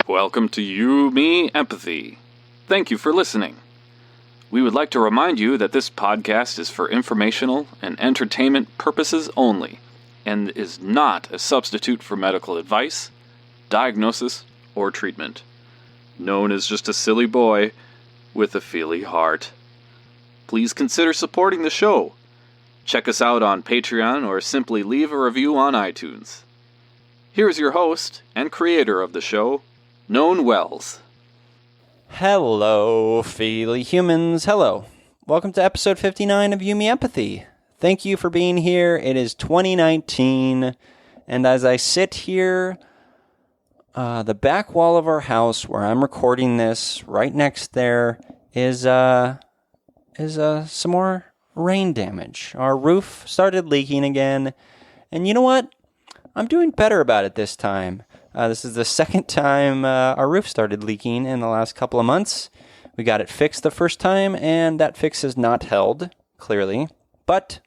Welcome to You, Me, Empathy. Thank you for listening. We would like to remind you that this podcast is for informational and entertainment purposes only, and is not a substitute for medical advice, diagnosis, or treatment. Known as just a silly boy with a feely heart. Please consider supporting the show. Check us out on Patreon or simply leave a review on iTunes. Here's your host and creator of the show, known Wels. Hello, feely humans. Hello. Welcome to episode 59 of You, Me, Empathy. Thank you for being here. It is 2019, and as I sit here, the back wall of our house where I'm recording this, right next there, is some more rain damage. Our roof started leaking again, and you know what? I'm doing better about it this time. This is the second time our roof started leaking in the last couple of months. We got it fixed the first time, and that fix has not held, clearly. But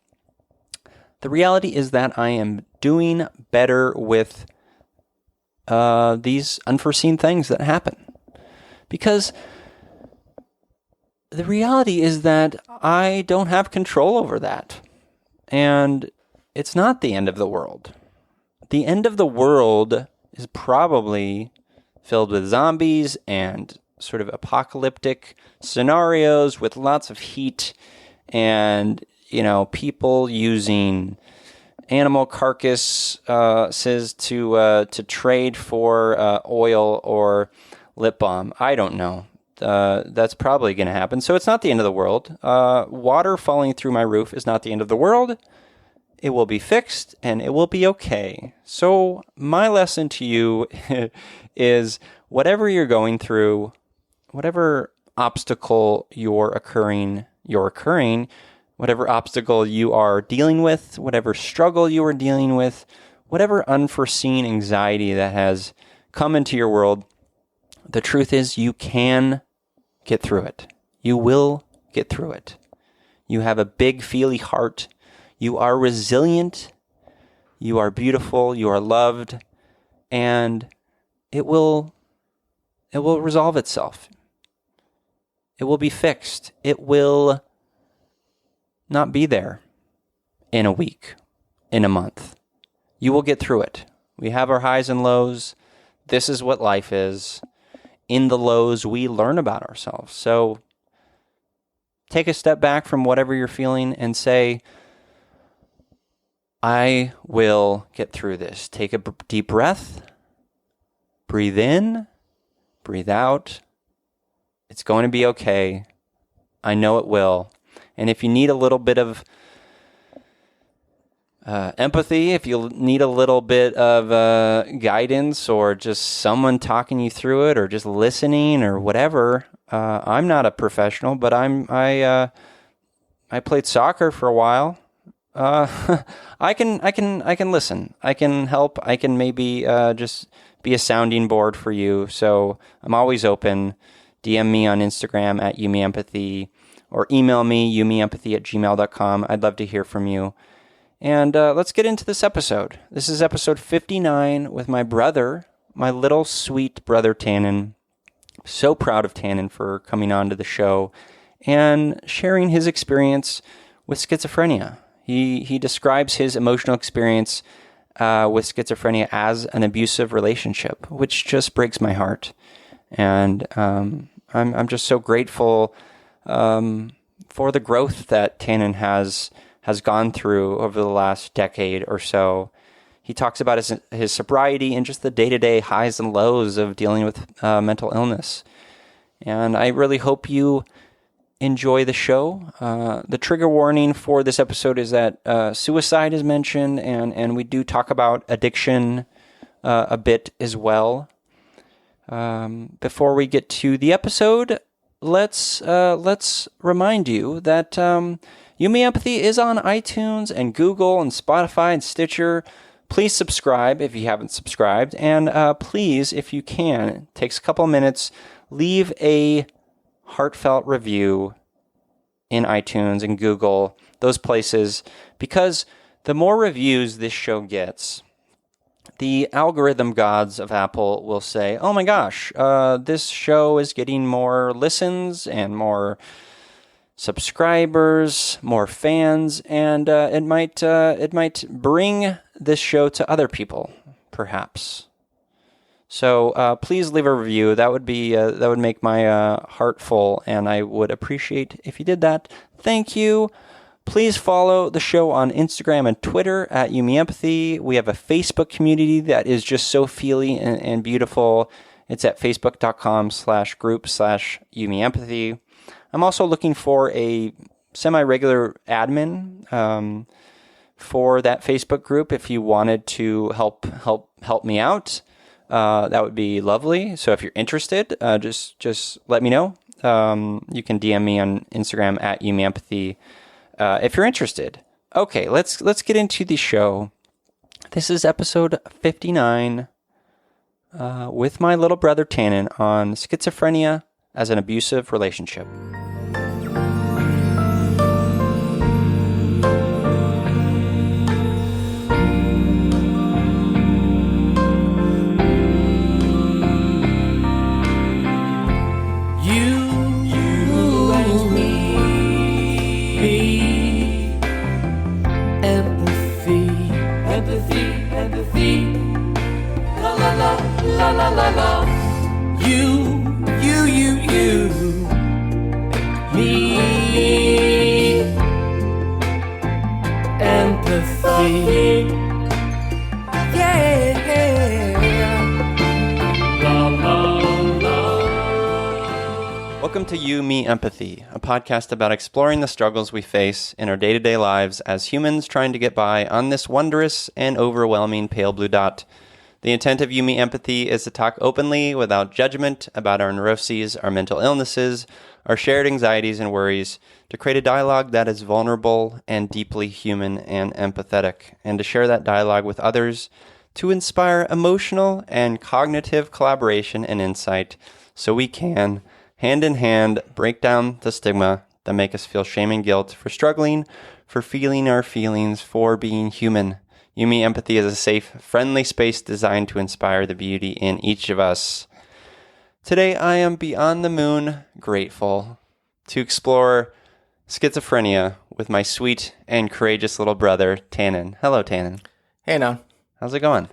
the reality is that I am doing better with these unforeseen things that happen. Because the reality is that I don't have control over that. And it's not the end of the world. The end of the world is probably filled with zombies and sort of apocalyptic scenarios with lots of heat and, people using animal carcasses to trade for oil or lip balm. I don't know. That's probably going to happen. So it's not the end of the world. Water falling through my roof is not the end of the world. It will be fixed, and it will be okay. So my lesson to you is whatever you're going through, whatever obstacle you're occurring, whatever obstacle you are dealing with, whatever struggle you are dealing with, whatever unforeseen anxiety that has come into your world, the truth is you can get through it. You will get through it. You have a big, feely heart. You are resilient, you are beautiful, you are loved, and it will resolve itself. It will be fixed. It will not be there in a week, in a month. You will get through it. We have our highs and lows. This is what life is. In the lows, we learn about ourselves. So take a step back from whatever you're feeling and say, I will get through this. Take a deep breath. Breathe in. Breathe out. It's going to be okay. I know it will. And if you need a little bit of empathy, if you need a little bit of guidance or just someone talking you through it or just listening or whatever, I'm not a professional, but I played soccer for a while. I can listen. I can help. I can maybe just be a sounding board for you. So I'm always open. DM me on Instagram at YouMeEmpathy or email me youmeempathy@gmail.com. I'd love to hear from you. And let's get into this episode. This is episode 59 with my brother, my little sweet brother Tannen. So proud of Tannen for coming on to the show and sharing his experience with schizophrenia. He describes his emotional experience with schizophrenia as an abusive relationship, which just breaks my heart. And I'm just so grateful for the growth that Tannen has gone through over the last decade or so. He talks about his sobriety and just the day-to-day highs and lows of dealing with mental illness. And I really hope you enjoy the show. The trigger warning for this episode is that suicide is mentioned, and we do talk about addiction a bit as well. Before we get to the episode, let's remind you that You, Me, Empathy is on iTunes and Google and Spotify and Stitcher. Please subscribe if you haven't subscribed, and please, if you can, it takes a couple minutes, leave a heartfelt review in iTunes and Google, those places, because the more reviews this show gets, the algorithm gods of Apple will say, oh my gosh, this show is getting more listens and more subscribers, more fans, and it might bring this show to other people, perhaps. So please leave a review. That would make my heart full, and I would appreciate if you did that. Thank you. Please follow the show on Instagram and Twitter at YouMeEmpathy. We have a Facebook community that is just so feely and beautiful. It's at facebook.com/group/YouMeEmpathy. I'm also looking for a semi-regular admin for that Facebook group. If you wanted to help me out, that would be lovely. So if you're interested, just let me know. You can DM me on Instagram at YouMeEmpathy if you're interested. Okay, let's get into the show. This is episode 59 with my little brother Tannen on schizophrenia as an abusive relationship. Welcome to You, Me, Empathy, a podcast about exploring the struggles we face in our day-to-day lives as humans trying to get by on this wondrous and overwhelming pale blue dot. The intent of You, Me, Empathy is to talk openly, without judgment, about our neuroses, our mental illnesses, our shared anxieties and worries, to create a dialogue that is vulnerable and deeply human and empathetic, and to share that dialogue with others to inspire emotional and cognitive collaboration and insight so we can, hand in hand, break down the stigma that make us feel shame and guilt for struggling, for feeling our feelings, for being human. You, Me, Empathy is a safe, friendly space designed to inspire the beauty in each of us. Today, I am beyond the moon grateful to explore schizophrenia with my sweet and courageous little brother, Tannen. Hello, Tannen. Hey, no. How's it going?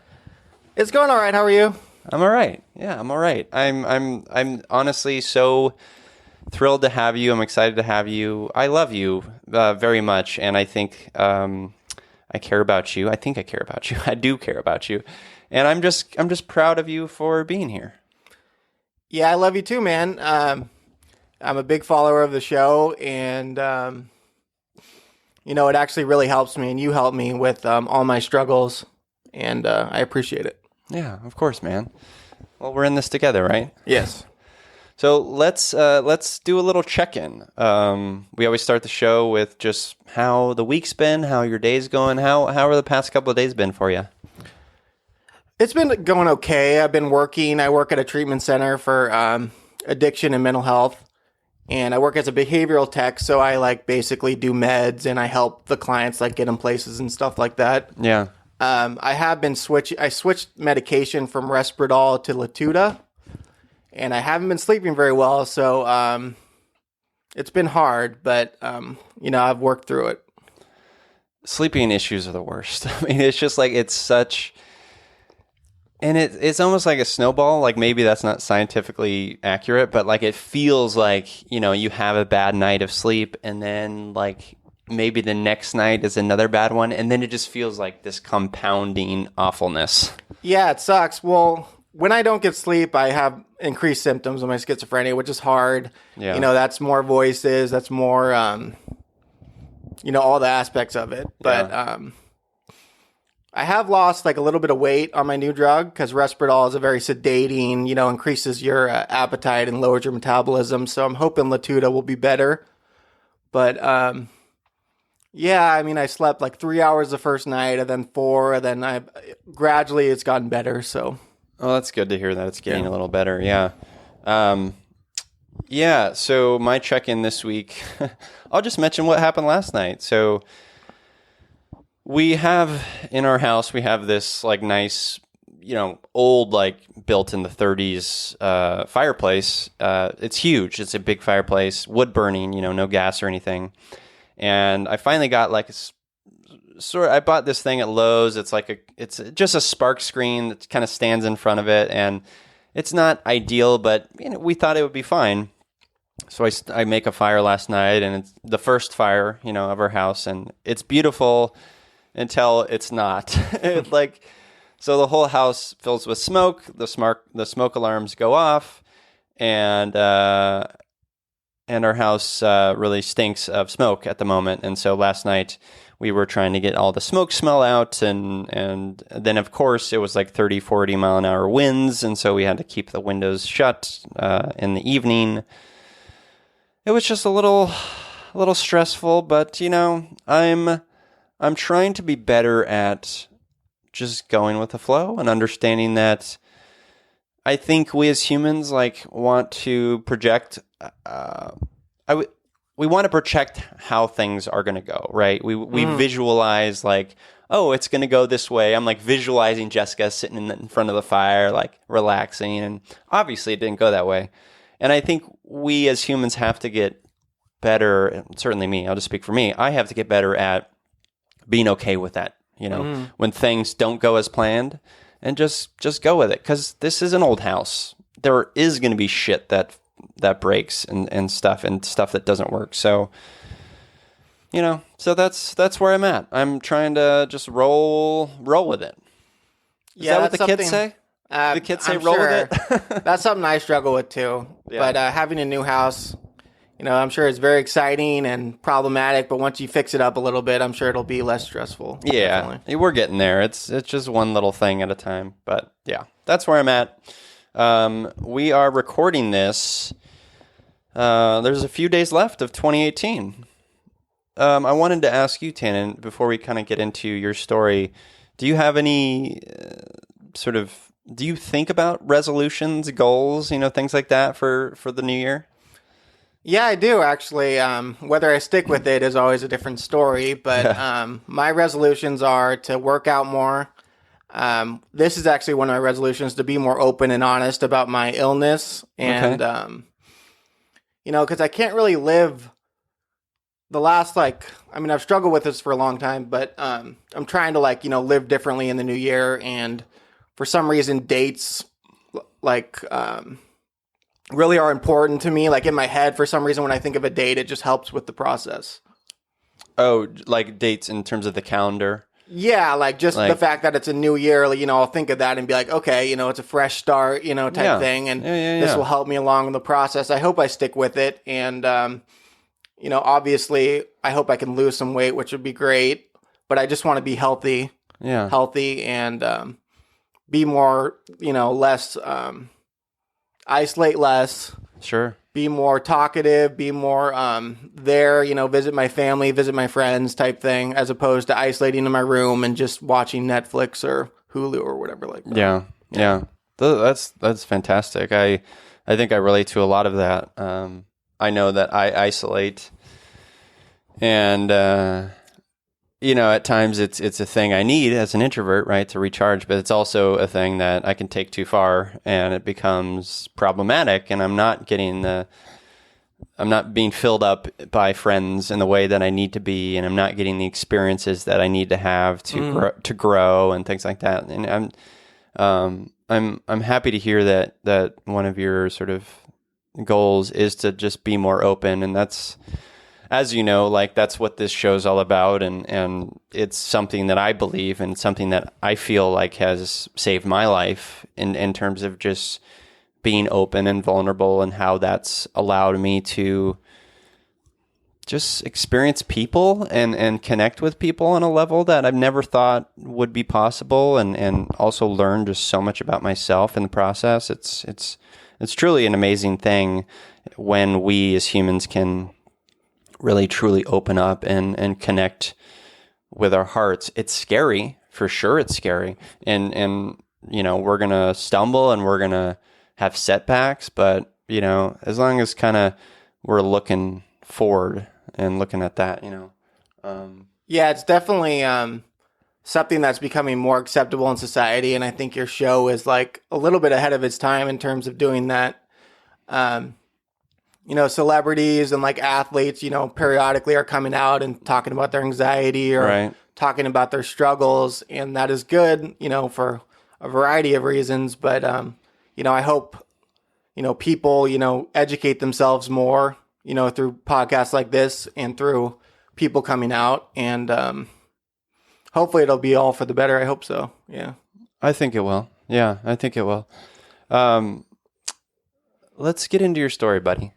It's going all right. How are you? I'm all right. Yeah, I'm all right. I'm honestly so thrilled to have you. I'm excited to have you. I love you very much, and I think I care about you. I think I care about you. I do care about you, and I'm just proud of you for being here. Yeah, I love you too, man. I'm a big follower of the show, and it actually really helps me, and you help me with all my struggles, and I appreciate it. Yeah, of course, man. Well, we're in this together, right? Yes. So let's do a little check-in. We always start the show with just how the week's been, how your day's going. How are the past couple of days been for you? It's been going okay. I've been working. I work at a treatment center for addiction and mental health, and I work as a behavioral tech. So I basically do meds, and I help the clients get them places and stuff like that. Yeah. I have been I switched medication from Risperdal to Latuda, and I haven't been sleeping very well. So it's been hard, but I've worked through it. Sleeping issues are the worst. I mean, it's just it's such, and it's almost like a snowball. Maybe that's not scientifically accurate, but it feels you have a bad night of sleep, and then maybe the next night is another bad one, and then it just feels like this compounding awfulness. Yeah, it sucks. Well, when I don't get sleep, I have increased symptoms of my schizophrenia, which is hard. Yeah. That's more voices, that's more, all the aspects of it. But I have lost a little bit of weight on my new drug, because Risperdal is a very sedating, increases your appetite and lowers your metabolism. So I'm hoping Latuda will be better. But, yeah, I mean, I slept 3 hours the first night, and then 4, and then gradually it's gotten better, so. Oh, that's good to hear that it's getting a little better, yeah. So my check-in this week, I'll just mention what happened last night. So we have, in our house, we have this nice old, like built in the 30s fireplace. It's huge. It's a big fireplace, wood burning, no gas or anything. And I finally got like I bought this thing at Lowe's. It's just a spark screen that kind of stands in front of it, and it's not ideal, but we thought it would be fine. So I make a fire last night, and it's the first fire, of our house, and it's beautiful until it's not. So the whole house fills with smoke. The smoke alarms go off, and our house really stinks of smoke at the moment. And so last night we were trying to get all the smoke smell out, and then of course it was like 30, 40 mile an hour winds, and so we had to keep the windows shut in the evening. It was just a little stressful, but I'm trying to be better at just going with the flow and understanding that I think we as humans want to project. We want to project how things are going to go, right? We visualize oh, it's going to go this way. I'm visualizing Jessica sitting in front of the fire, relaxing, and obviously it didn't go that way. And I think we as humans have to get better. Certainly me. I'll just speak for me. I have to get better at being okay with that. When things don't go as planned, and just go with it. Because this is an old house. There is going to be shit that breaks and stuff that doesn't work. So, so that's where I'm at. I'm trying to just roll with it. Is that what the kids say? The kids say roll with it? That's something I struggle with too. Yeah. But having a new house, I'm sure it's very exciting and problematic, but once you fix it up a little bit, I'm sure it'll be less stressful. Yeah, definitely. We're getting there. It's just one little thing at a time. But yeah, that's where I'm at. We are recording this. There's a few days left of 2018. I wanted to ask you, Tannen, before we kind of get into your story, do you have any do you think about resolutions, goals, things like that for the new year? Yeah, I do actually. Whether I stick with it is always a different story, but my resolutions are to work out more. This is actually one of my resolutions, to be more open and honest about my illness. And, because I can't really live the last, I've struggled with this for a long time, but I'm trying to, live differently in the new year. And for some reason, dates, really are important to me. In my head, for some reason, when I think of a date, it just helps with the process. Oh, dates in terms of the calendar? Yeah, the fact that it's a new year, I'll think of that and be like, okay, it's a fresh start, type thing. And this will help me along the process. I hope I stick with it. And, obviously, I hope I can lose some weight, which would be great. But I just want to be healthy and be more, less, isolate less. Sure. Be more talkative, be more there, visit my family, visit my friends type thing, as opposed to isolating in my room and just watching Netflix or Hulu or whatever like that. Yeah. That's fantastic. I think I relate to a lot of that. I know that I isolate, and at times it's a thing I need as an introvert, right, to recharge, but it's also a thing that I can take too far and it becomes problematic, and I'm not being filled up by friends in the way that I need to be, and I'm not getting the experiences that I need to have to grow and things like that. And I'm happy to hear that one of your sort of goals is to just be more open, and that's, as you know, that's what this show's all about, and it's something that I believe and something that I feel has saved my life in terms of just being open and vulnerable, and how that's allowed me to just experience people and connect with people on a level that I've never thought would be possible, and also learn just so much about myself in the process. It's truly an amazing thing when we as humans can really truly open up and connect with our hearts. It's scary, for sure. It's scary. And we're going to stumble and we're going to have setbacks, but as long as kind of we're looking forward and looking at that, yeah, it's definitely, something that's becoming more acceptable in society. And I think your show is like a little bit ahead of its time in terms of doing that. Celebrities and like athletes, periodically are coming out and talking about their anxiety or talking about their struggles. And that is good, for a variety of reasons. But, I hope, people, educate themselves more, through podcasts like this and through people coming out. And hopefully it'll be all for the better. I hope so. Yeah. I think it will. Yeah, I think it will. Let's get into your story, buddy.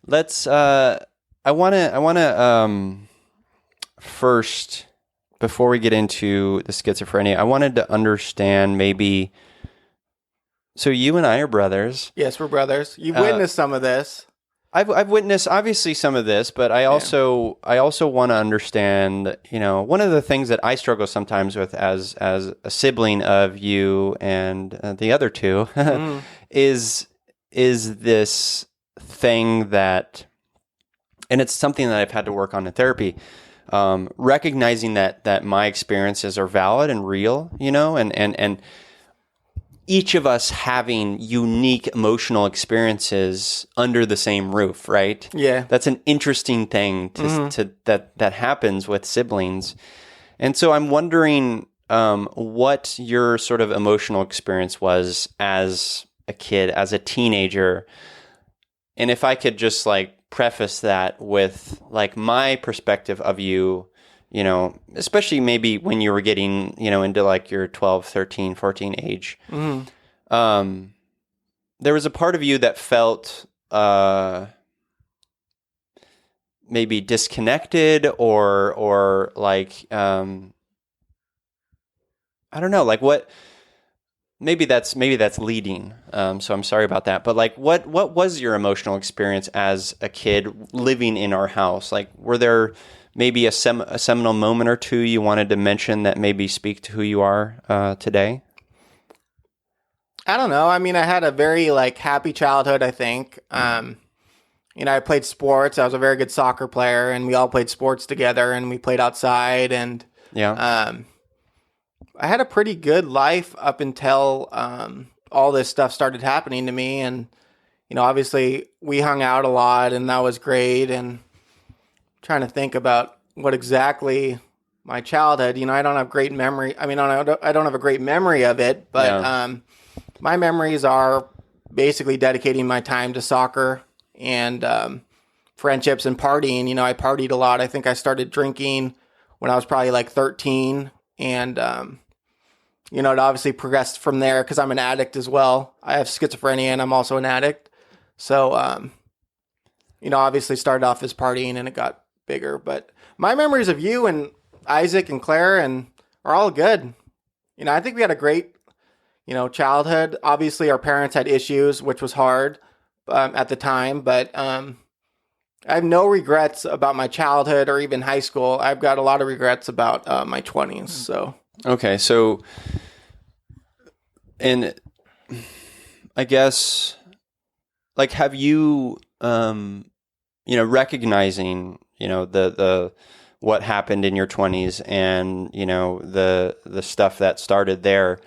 I want to first, before we get into the schizophrenia, I wanted to understand maybe, so you and I are brothers. Yes, we're brothers. You've witnessed some of this. I've witnessed obviously some of this, but I also want to understand, one of the things that I struggle sometimes with as a sibling of you and the other two is this thing that, and it's something that I've had to work on in therapy, recognizing that my experiences are valid and real, and each of us having unique emotional experiences under the same roof, right? Yeah. That's an interesting thing that happens with siblings. And so I'm wondering what your sort of emotional experience was as a kid, as a teenager. And if I could just preface that with my perspective of you, especially maybe when you were getting, into your 12, 13, 14 age, there was a part of you that felt maybe disconnected or I don't know, what, maybe that's leading. So I'm sorry about that. But what was your emotional experience as a kid living in our house? Were there maybe a seminal moment or two you wanted to mention that maybe speak to who you are today? I don't know. I mean, I had a very happy childhood, I think. I played sports. I was a very good soccer player, and we all played sports together, and we played outside. And I had a pretty good life up until all this stuff started happening to me. And, obviously we hung out a lot, and that was great. And trying to think about what exactly my childhood, I don't have great memory. I mean, I don't have a great memory of it, but my memories are basically dedicating my time to soccer and friendships and partying. I partied a lot. I think I started drinking when I was probably 13, and it obviously progressed from there because I'm an addict as well. I have schizophrenia and I'm also an addict. So, obviously started off as partying and it got bigger. But my memories of you and Isaac and Claire are all good. I think we had a great, childhood. Obviously our parents had issues, which was hard at the time. But I have no regrets about my childhood or even high school. I've got a lot of regrets about my 20s. So. Okay, so, and I guess, have you, recognizing, the what happened in your 20s and, the stuff that started there,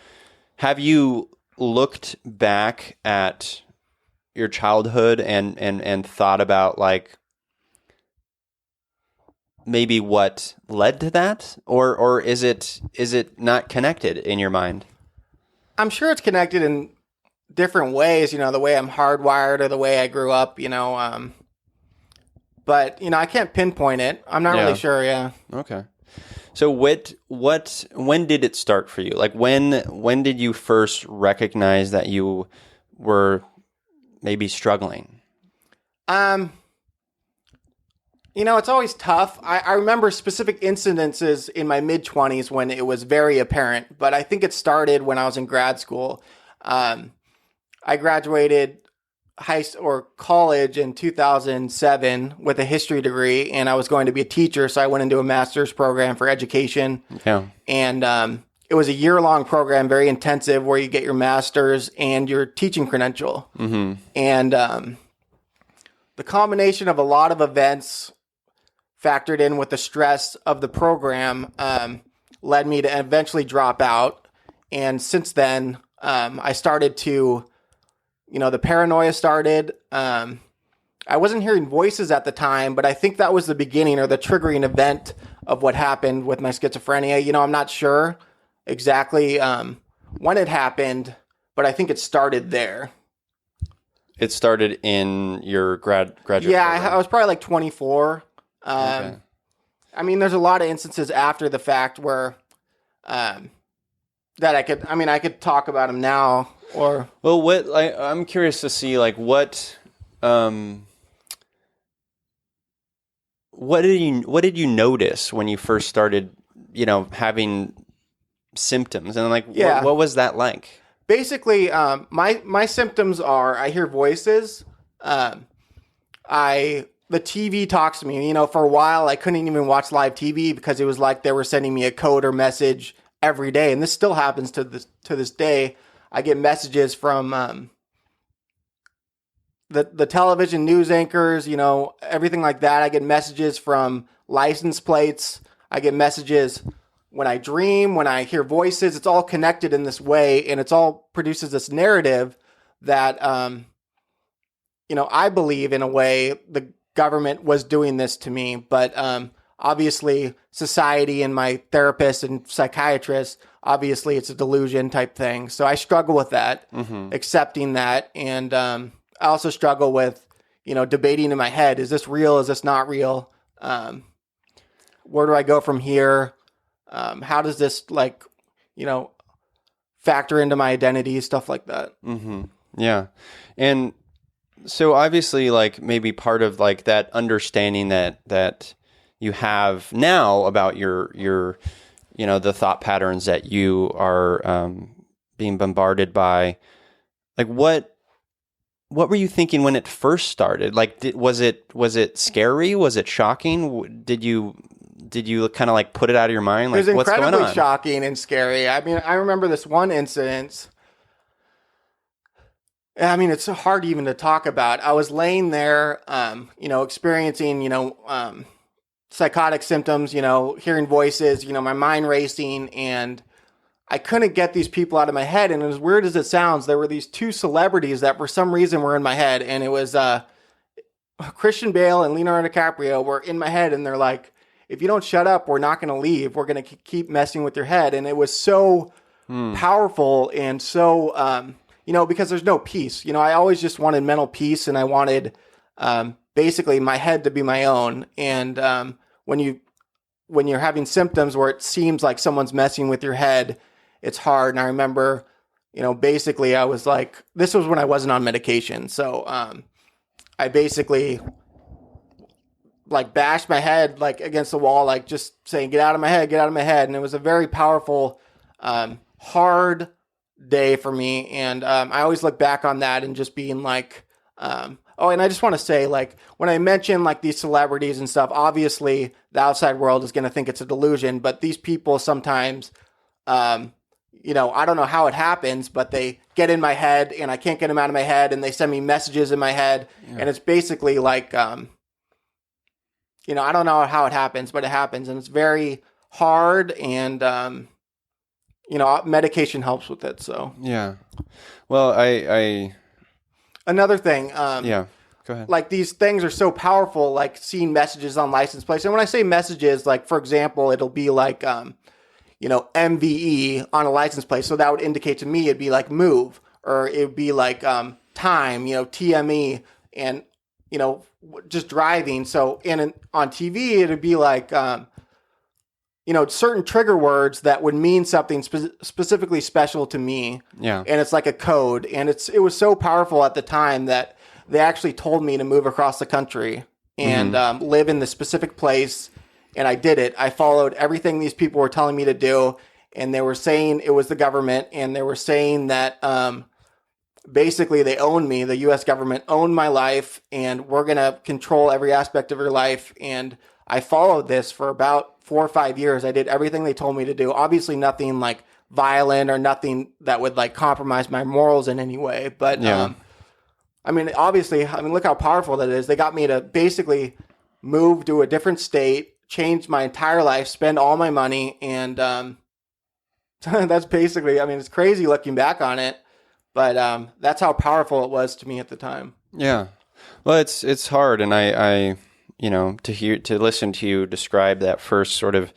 have you looked back at your childhood and thought about, maybe what led to that, or is it not connected in your mind? I'm sure it's connected in different ways, the way I'm hardwired or the way I grew up, but I can't pinpoint it. I'm not really sure. Yeah. Okay. So when did it start for you? When did you first recognize that you were maybe struggling? It's always tough. I remember specific incidences in my mid-20s when it was very apparent, but I think it started when I was in grad school. I graduated college in 2007 with a history degree, and I was going to be a teacher, so I went into a master's program for education. Yeah. And it was a year-long program, very intensive, where you get your master's and your teaching credential. Mm-hmm. And the combination of a lot of events factored in with the stress of the program, led me to eventually drop out. And since then, I started to, the paranoia started. I wasn't hearing voices at the time, but I think that was the beginning or the triggering event of what happened with my schizophrenia. I'm not sure exactly when it happened, but I think it started there. It started in your graduate program. I was probably like 24. Okay. I mean, there's a lot of instances after the fact where that I could talk about them now. Or well, I'm curious to see what did you notice when you first started, having symptoms, and what was that like? Basically, my symptoms are I hear voices. The TV talks to me. For a while I couldn't even watch live TV because it was like they were sending me a code or message every day, and this still happens to this day. I get messages from the television news anchors, everything like that. I get messages from license plates. I get messages when I dream, when I hear voices. It's all connected in this way, and it's all produces this narrative that, I believe in a way the government was doing this to me. But obviously, society and my therapist and psychiatrist, obviously, it's a delusion type thing. So I struggle with that, accepting that, and I also struggle with, debating in my head: is this real? Is this not real? Where do I go from here? How does this factor into my identity, stuff like that? Mm-hmm. Yeah. And so obviously maybe part of that understanding that you have now about your the thought patterns that you are being bombarded by, what were you thinking when it first started? Was it scary? Was it shocking? Did you kind of put it out of your mind? It was what's going incredibly on? shocking and scary. I mean, I remember this one incident. I mean, it's hard even to talk about. I was laying there, experiencing, psychotic symptoms, hearing voices, my mind racing, and I couldn't get these people out of my head. And as weird as it sounds, there were these two celebrities that for some reason were in my head. And it was Christian Bale and Leonardo DiCaprio were in my head. And they're like, if you don't shut up, we're not going to leave. We're going to keep messing with your head. And it was so powerful and so, because there's no peace. I always just wanted mental peace, and I wanted basically my head to be my own. And when you're having symptoms where it seems like someone's messing with your head, it's hard. And I remember, basically I was like, this was when I wasn't on medication. So I basically bashed my head against the wall, just saying, get out of my head, get out of my head. And it was a very powerful, hard day for me. And I always look back on that and just being and I just want to say, when I mention these celebrities and stuff, obviously the outside world is going to think it's a delusion, but these people sometimes, I don't know how it happens, but they get in my head and I can't get them out of my head, and they send me messages in my head. Yeah. And it's basically I don't know how it happens, but it happens, and it's very hard, and medication helps with it. So yeah. Well, another thing, yeah, go ahead. These things are so powerful, seeing messages on license plates. And when I say messages, for example, it'll be MVE on a license plate. So that would indicate to me, it'd be move, or it would be time, TME, and, just driving. So on TV, it'd be certain trigger words that would mean something specifically special to me. Yeah. And it's like a code. And it was so powerful at the time that they actually told me to move across the country and live in the specific place. And I did it. I followed everything these people were telling me to do. And they were saying it was the government. And they were saying that basically they own me. The U.S. government owned my life. And we're going to control every aspect of your life. And I followed this for about 4 or 5 years. I did everything they told me to do. Obviously nothing violent or nothing that would compromise my morals in any way. But yeah. Obviously, look how powerful that is. They got me to basically move to a different state, change my entire life, spend all my money, and that's basically, I mean, it's crazy looking back on it, but that's how powerful it was to me at the time. Yeah. Well, it's hard, and I to listen to you describe that first sort of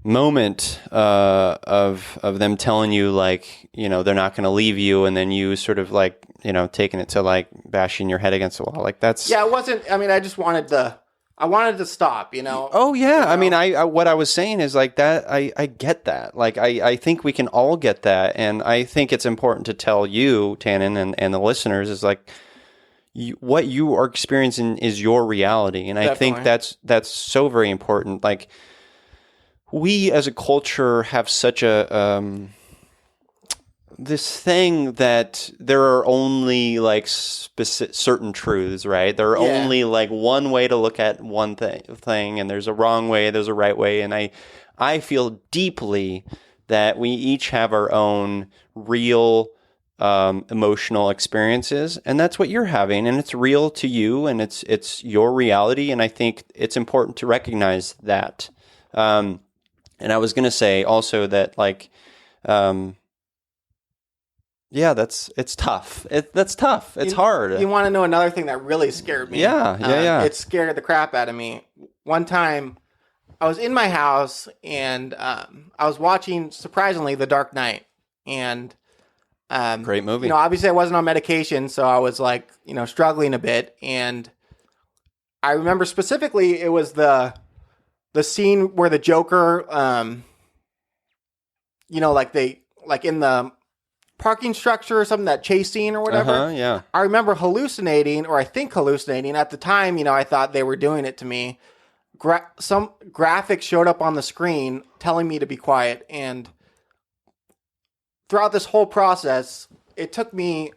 moment of them telling you, like, they're not going to leave you, and then you sort of like, taking it to like bashing your head against the wall. Like that's... Yeah, it wasn't, I mean, I wanted to stop, Oh yeah. I mean, I what I was saying is like that, I get that. Like, I think we can all get that. And I think it's important to tell you, Tannen, and the listeners is like, what you are experiencing is your reality. And I think that's so very important. Like, we as a culture have such a this thing that there are only like certain truths, right? There are only like one way to look at one thing, and there's a wrong way, there's a right way. And I feel deeply that we each have our own real emotional experiences, and that's what you're having, and it's real to you, and it's your reality. And I think it's important to recognize that. And I was going to say also that, like, yeah, it's tough. That's tough. It's hard. You want to know another thing that really scared me? Yeah. It scared the crap out of me. One time, I was in my house, and I was watching, surprisingly, The Dark Knight. And great movie. Obviously I wasn't on medication, so I was like, struggling a bit. And I remember specifically, it was the scene where the Joker, like in the parking structure or something, that chase scene or whatever. Yeah. I remember hallucinating, or I think hallucinating. At the time, I thought they were doing it to me. Some graphic showed up on the screen telling me to be quiet. And throughout this whole process, it took me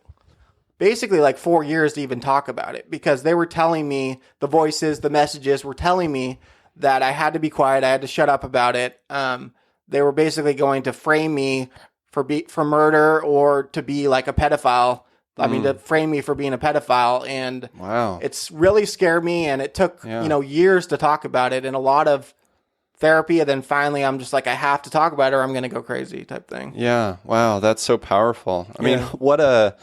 basically like 4 years to even talk about it, because they were telling me, the voices, the messages were telling me that I had to be quiet. I had to shut up about it. They were basically going to frame me for murder, or to be like a pedophile. I mean, to frame me for being a pedophile. And wow, it's really scared me. And it took, years to talk about it, and a lot of therapy. And then finally I'm just like, I have to talk about it or I'm going to go crazy type thing. Yeah. Wow. That's so powerful. I mean, what a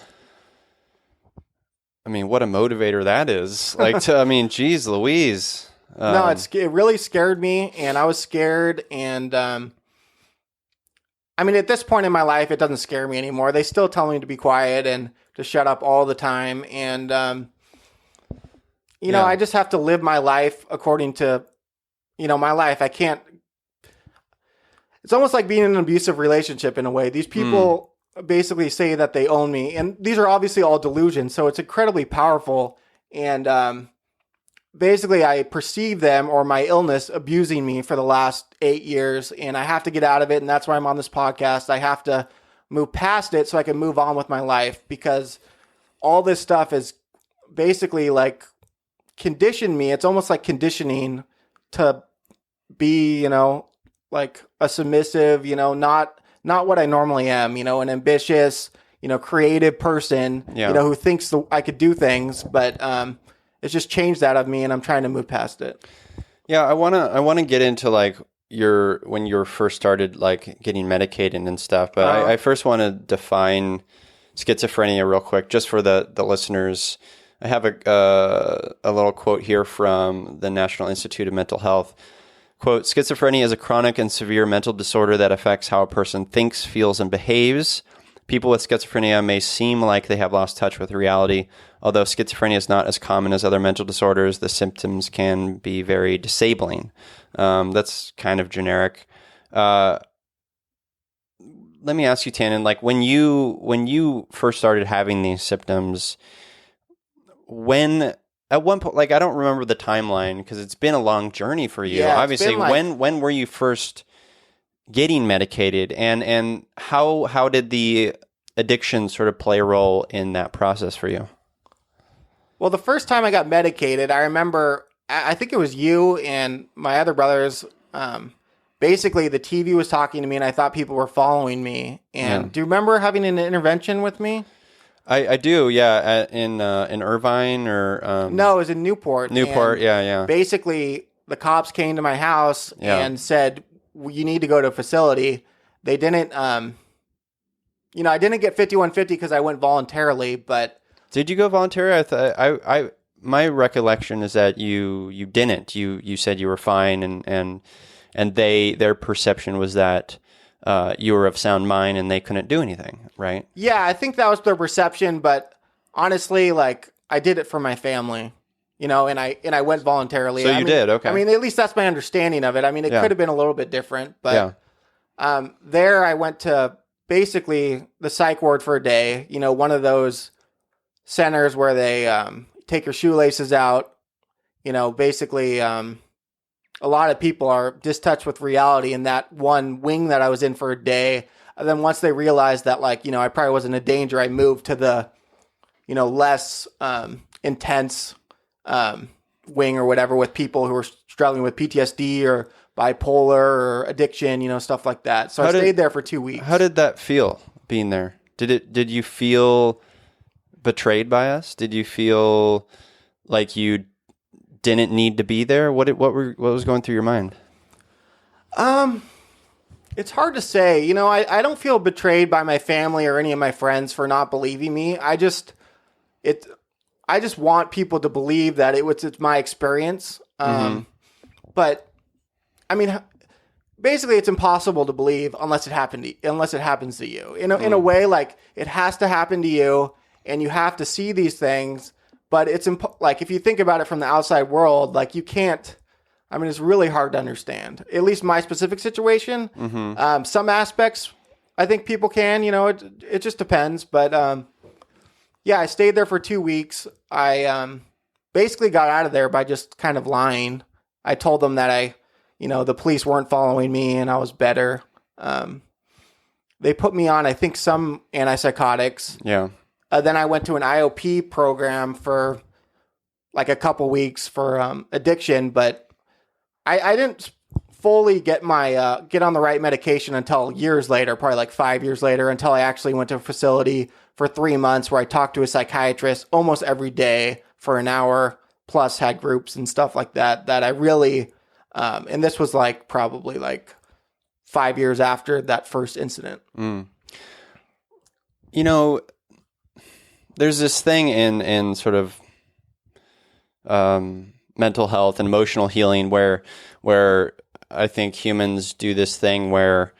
motivator that is. Like, geez Louise. No, it really scared me, and I was scared. And, at this point in my life, it doesn't scare me anymore. They still tell me to be quiet and to shut up all the time. And, I just have to live my life according to, my life. I can't, it's almost like being in an abusive relationship in a way. These people basically say that they own me, and these are obviously all delusions. So it's incredibly powerful. And, basically I perceive them, or my illness, abusing me for the last 8 years, and I have to get out of it. And that's why I'm on this podcast. I have to move past it so I can move on with my life, because all this stuff is basically like conditioned me. It's almost like conditioning to be, like a submissive, not what I normally am, an ambitious, creative person, who thinks I could do things, but, it's just changed that of me, and I'm trying to move past it. Yeah, I wanna get into like when you first started like getting medicated and stuff, but I first want to define schizophrenia real quick, just for the listeners. I have a little quote here from the National Institute of Mental Health. Quote: "Schizophrenia is a chronic and severe mental disorder that affects how a person thinks, feels, and behaves. People with schizophrenia may seem like they have lost touch with reality. Although schizophrenia is not as common as other mental disorders, the symptoms can be very disabling." That's kind of generic. Let me ask you, Tannen, like when you first started having these symptoms, at one point, like I don't remember the timeline because it's been a long journey for you. Yeah, obviously, when were you first getting medicated, and how did the addiction sort of play a role in that process for you? Well, the first time I got medicated, I remember, I think it was you and my other brothers. Basically, the TV was talking to me, and I thought people were following me. And do you remember having an intervention with me? I do, yeah. In Irvine or no, it was in Newport. Newport, yeah. Basically, the cops came to my house and said, you need to go to a facility. They didn't, I didn't get 5150 because I went voluntarily, but. Did you go voluntarily? My recollection is that you didn't. You said you were fine, and their perception was that you were of sound mind and they couldn't do anything, right? Yeah, I think that was their perception, but honestly, like, I did it for my family, and I went voluntarily. So you did, okay. I mean, at least that's my understanding of it. I mean, it could have been a little bit different, but there I went to basically the psych ward for a day, one of those centers where they take your shoelaces out, basically a lot of people are distraught with reality in that one wing that I was in for a day. And then once they realized that, like, I probably wasn't a danger, I moved to the, less intense wing or whatever with people who are struggling with PTSD or bipolar or addiction, stuff like that. So I stayed there for 2 weeks. How did that feel being there? Did you feel betrayed by us? Did you feel like you didn't need to be there? What was going through your mind? It's hard to say. I don't feel betrayed by my family or any of my friends for not believing me. I just want people to believe that it's my experience. But I mean, basically, it's impossible to believe unless it happens to you. In a way, like, it has to happen to you, and you have to see these things. But it's like, if you think about it from the outside world, like, you can't. I mean, it's really hard to understand. At least my specific situation. Some aspects, I think people can. It just depends. But I stayed there for 2 weeks. I basically got out of there by just kind of lying. I told them that the police weren't following me and I was better. They put me on, I think, some antipsychotics. Yeah. Then I went to an IOP program for like a couple weeks for addiction, but I didn't fully get on the right medication until years later, probably like 5 years later, until I actually went to a facility for 3 months where I talked to a psychiatrist almost every day for an hour, plus had groups and stuff like that I really, and this was like probably like 5 years after that first incident. There's this thing in sort of mental health and emotional healing where I think humans do this thing where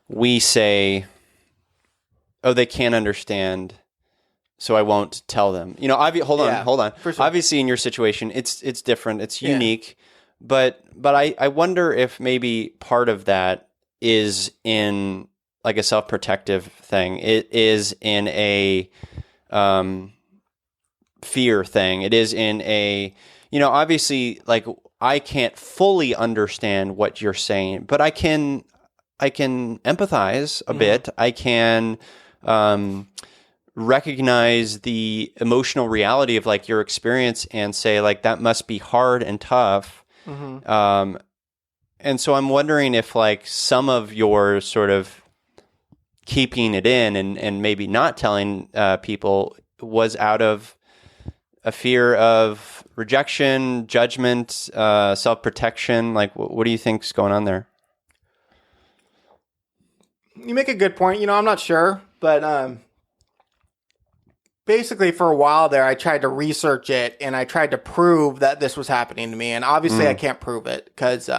we say, oh, they can't understand, so I won't tell them. Hold on. Sure. Obviously, in your situation, it's different. It's unique. But I wonder if maybe part of that is in like a self-protective thing. It is in a fear thing. It is in a, obviously, like, I can't fully understand what you're saying, but I can empathize a bit. I can recognize the emotional reality of like your experience and say, like, that must be hard and tough. And so I'm wondering if, like, some of your sort of keeping it in and maybe not telling people was out of a fear of rejection, judgment, self-protection. Like, what do you think's going on there? You make a good point. I'm not sure, but basically for a while there, I tried to research it and I tried to prove that this was happening to me. And obviously I can't prove it because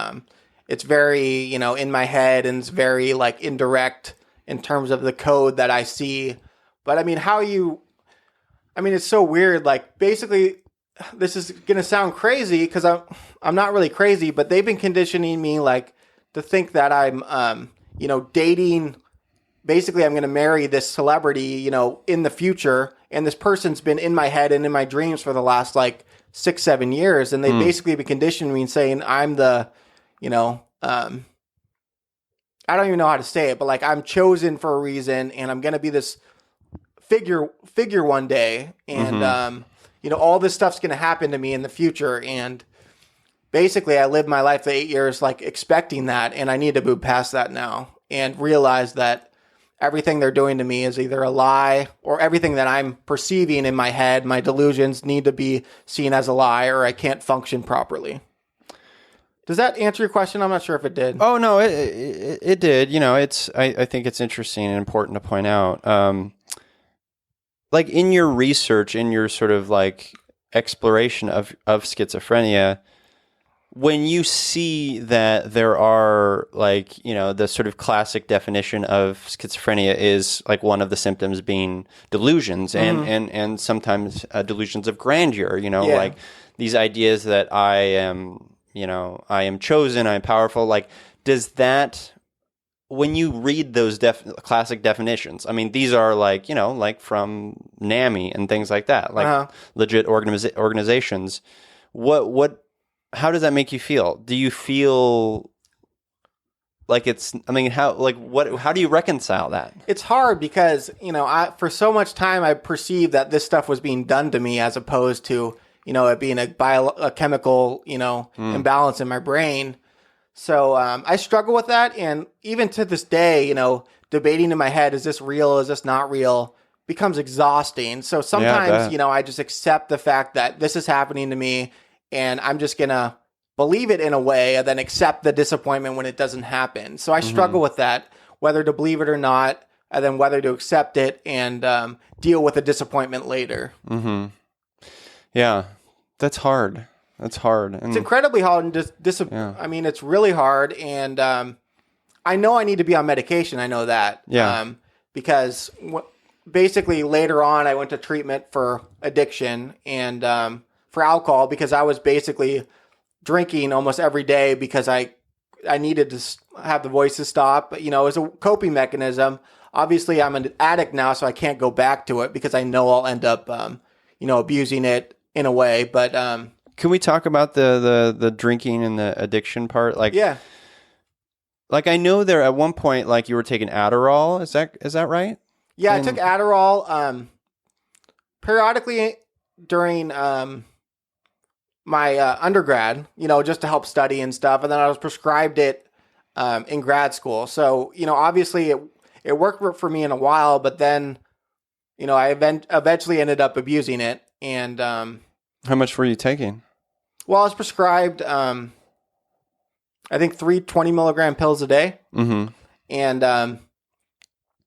it's very, in my head, and it's very like indirect in terms of the code that I see. But I mean, it's so weird. Like, basically, this is going to sound crazy because I'm not really crazy, but they've been conditioning me like to think that I'm, dating. Basically, I'm going to marry this celebrity, in the future. And this person's been in my head and in my dreams for the last like 6-7 years. And they basically been conditioning me and saying I'm the, I don't even know how to say it, but like, I'm chosen for a reason and I'm going to be this figure one day. And, all this stuff's going to happen to me in the future. And basically I lived my life for 8 years, like expecting that. And I need to move past that now and realize that everything they're doing to me is either a lie, or everything that I'm perceiving in my head, my delusions, need to be seen as a lie, or I can't function properly. Does that answer your question? I'm not sure if it did. Oh no, it did. I think it's interesting and important to point out. Like in your research, in your sort of like exploration of schizophrenia, when you see that there are like, the sort of classic definition of schizophrenia is like one of the symptoms being delusions and sometimes delusions of grandeur, like these ideas that I am chosen, I'm powerful. Like, does that, when you read those classic definitions, I mean, these are like, like from NAMI and things like that, like legit organizations. How does that make you feel? Do you feel like how do you reconcile that? It's hard because, for so much time I perceived that this stuff was being done to me as opposed to, it being a chemical, imbalance in my brain. So I struggle with that. And even to this day, debating in my head, is this real? Is this not real? Becomes exhausting. So sometimes, I just accept the fact that this is happening to me and I'm just going to believe it in a way and then accept the disappointment when it doesn't happen. So I struggle with that, whether to believe it or not, and then whether to accept it and deal with the disappointment later. Mm-hmm. Yeah, that's hard. That's hard. It's incredibly hard. And I mean, it's really hard. And I know I need to be on medication. I know that. Yeah. Because basically later on, I went to treatment for addiction and for alcohol because I was basically drinking almost every day because I needed to have the voices stop. But, as a coping mechanism. Obviously, I'm an addict now, so I can't go back to it because I know I'll end up, abusing it in a way. But can we talk about the drinking and the addiction part? Like, yeah. Like I know there at one point, like you were taking Adderall. Is that right? Yeah, I took Adderall periodically during my undergrad, just to help study and stuff. And then I was prescribed it in grad school. So, obviously it worked for me in a while, but then, I eventually ended up abusing it. And how much were you taking? Well, I was prescribed, I think 3 20 milligram pills a day. Mm-hmm. And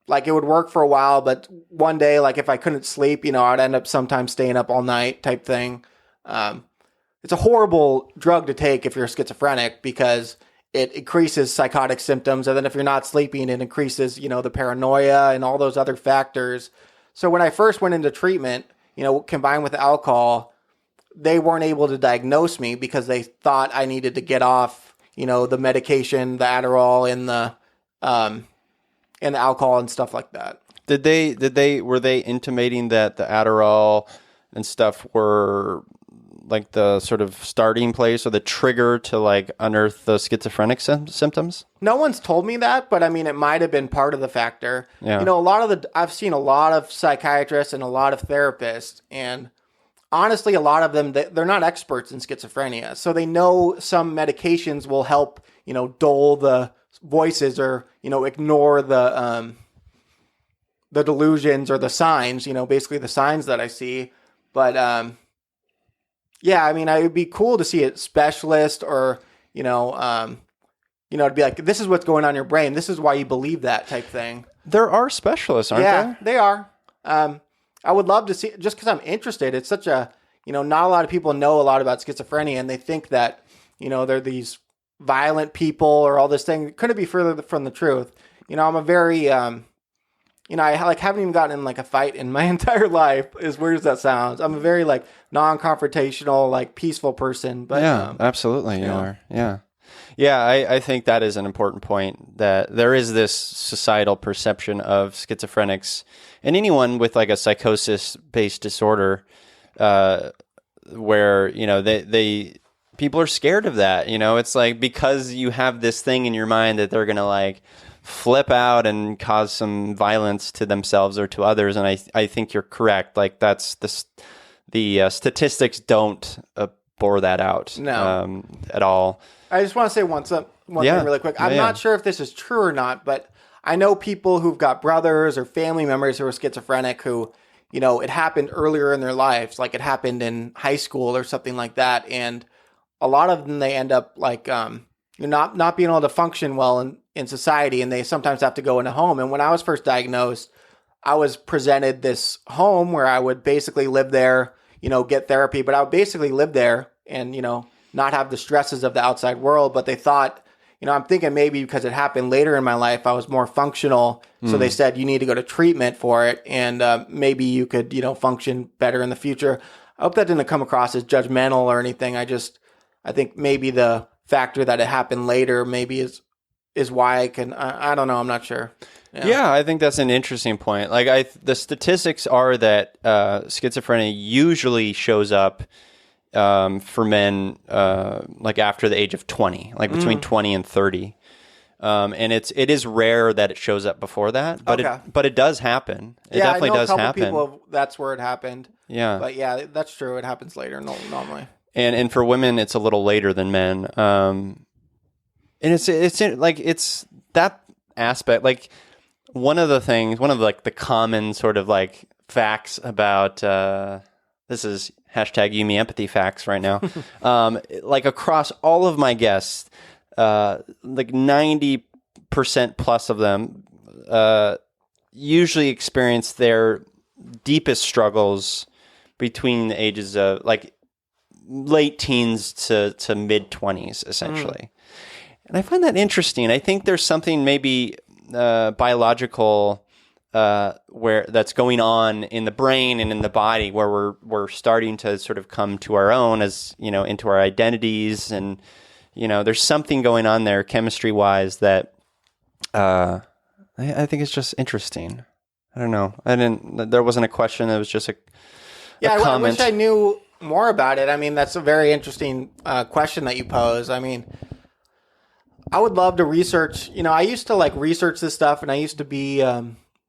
like it would work for a while, but one day, like if I couldn't sleep, I'd end up sometimes staying up all night type thing. It's a horrible drug to take if you're schizophrenic because it increases psychotic symptoms. And then if you're not sleeping, it increases, the paranoia and all those other factors. So when I first went into treatment, combined with alcohol, they weren't able to diagnose me because they thought I needed to get off, the medication, the Adderall and the alcohol and stuff like that. Were they intimating that the Adderall and stuff were like the sort of starting place or the trigger to like unearth the schizophrenic symptoms? No one's told me that, but I mean, it might have been part of the factor. Yeah. I've seen a lot of psychiatrists and a lot of therapists, and honestly, a lot of them, they're not experts in schizophrenia. So they know some medications will help, dull the voices or, ignore the delusions or the signs, basically the signs that I see. But, yeah, I mean, it would be cool to see a specialist or, to be like, this is what's going on in your brain. This is why you believe that type thing. There are specialists, aren't there? Yeah, they are. I would love to see, just because I'm interested. It's such a, not a lot of people know a lot about schizophrenia, and they think that, they're these violent people or all this thing. Couldn't be further from the truth. I'm a very, I like haven't even gotten in like a fight in my entire life, as weird as that sounds. I'm a very like non-confrontational, like peaceful person. But yeah, absolutely. You are. Yeah. Yeah. I think that is an important point, that there is this societal perception of schizophrenics and anyone with like a psychosis based disorder, where, people are scared of that. It's like, because you have this thing in your mind that they're going to like flip out and cause some violence to themselves or to others. And I think you're correct. Like that's the statistics don't bore that out at all. I just want to say one thing really quick. I'm not sure if this is true or not, but I know people who've got brothers or family members who are schizophrenic who, it happened earlier in their lives. Like it happened in high school or something like that. And a lot of them, they end up like not being able to function well in society, and they sometimes have to go in a home. And when I was first diagnosed, I was presented this home where I would basically live there, get therapy, but I would basically live there and, not have the stresses of the outside world. But they thought, I'm thinking maybe because it happened later in my life, I was more functional. So they said, you need to go to treatment for it. And maybe you could, function better in the future. I hope that didn't come across as judgmental or anything. I think maybe the factor that it happened later maybe is why I don't know. I'm not sure. Yeah, I think that's an interesting point. Like the statistics are that schizophrenia usually shows up for men like after the age of 20, like between 20 and 30. And it is rare that it shows up before that, but it does happen. It definitely does happen. A couple people, that's where it happened. Yeah. But yeah, that's true. It happens later normally. And for women, it's a little later than men. And it's that aspect. Like one of the common sort of like facts about this is hashtag you me empathy facts right now. Like across all of my guests, like 90% plus of them usually experience their deepest struggles between the ages of like late teens to mid 20s, essentially. And I find that interesting. I think there's something maybe biological where that's going on in the brain and in the body where we're starting to sort of come to our own as, into our identities. And, there's something going on there chemistry wise that I think it's just interesting. I don't know. There wasn't a question. It was just a comment. I wish I knew more about it. I mean, that's a very interesting question that you pose. I mean, I would love to research. I used to like research this stuff, and I used to be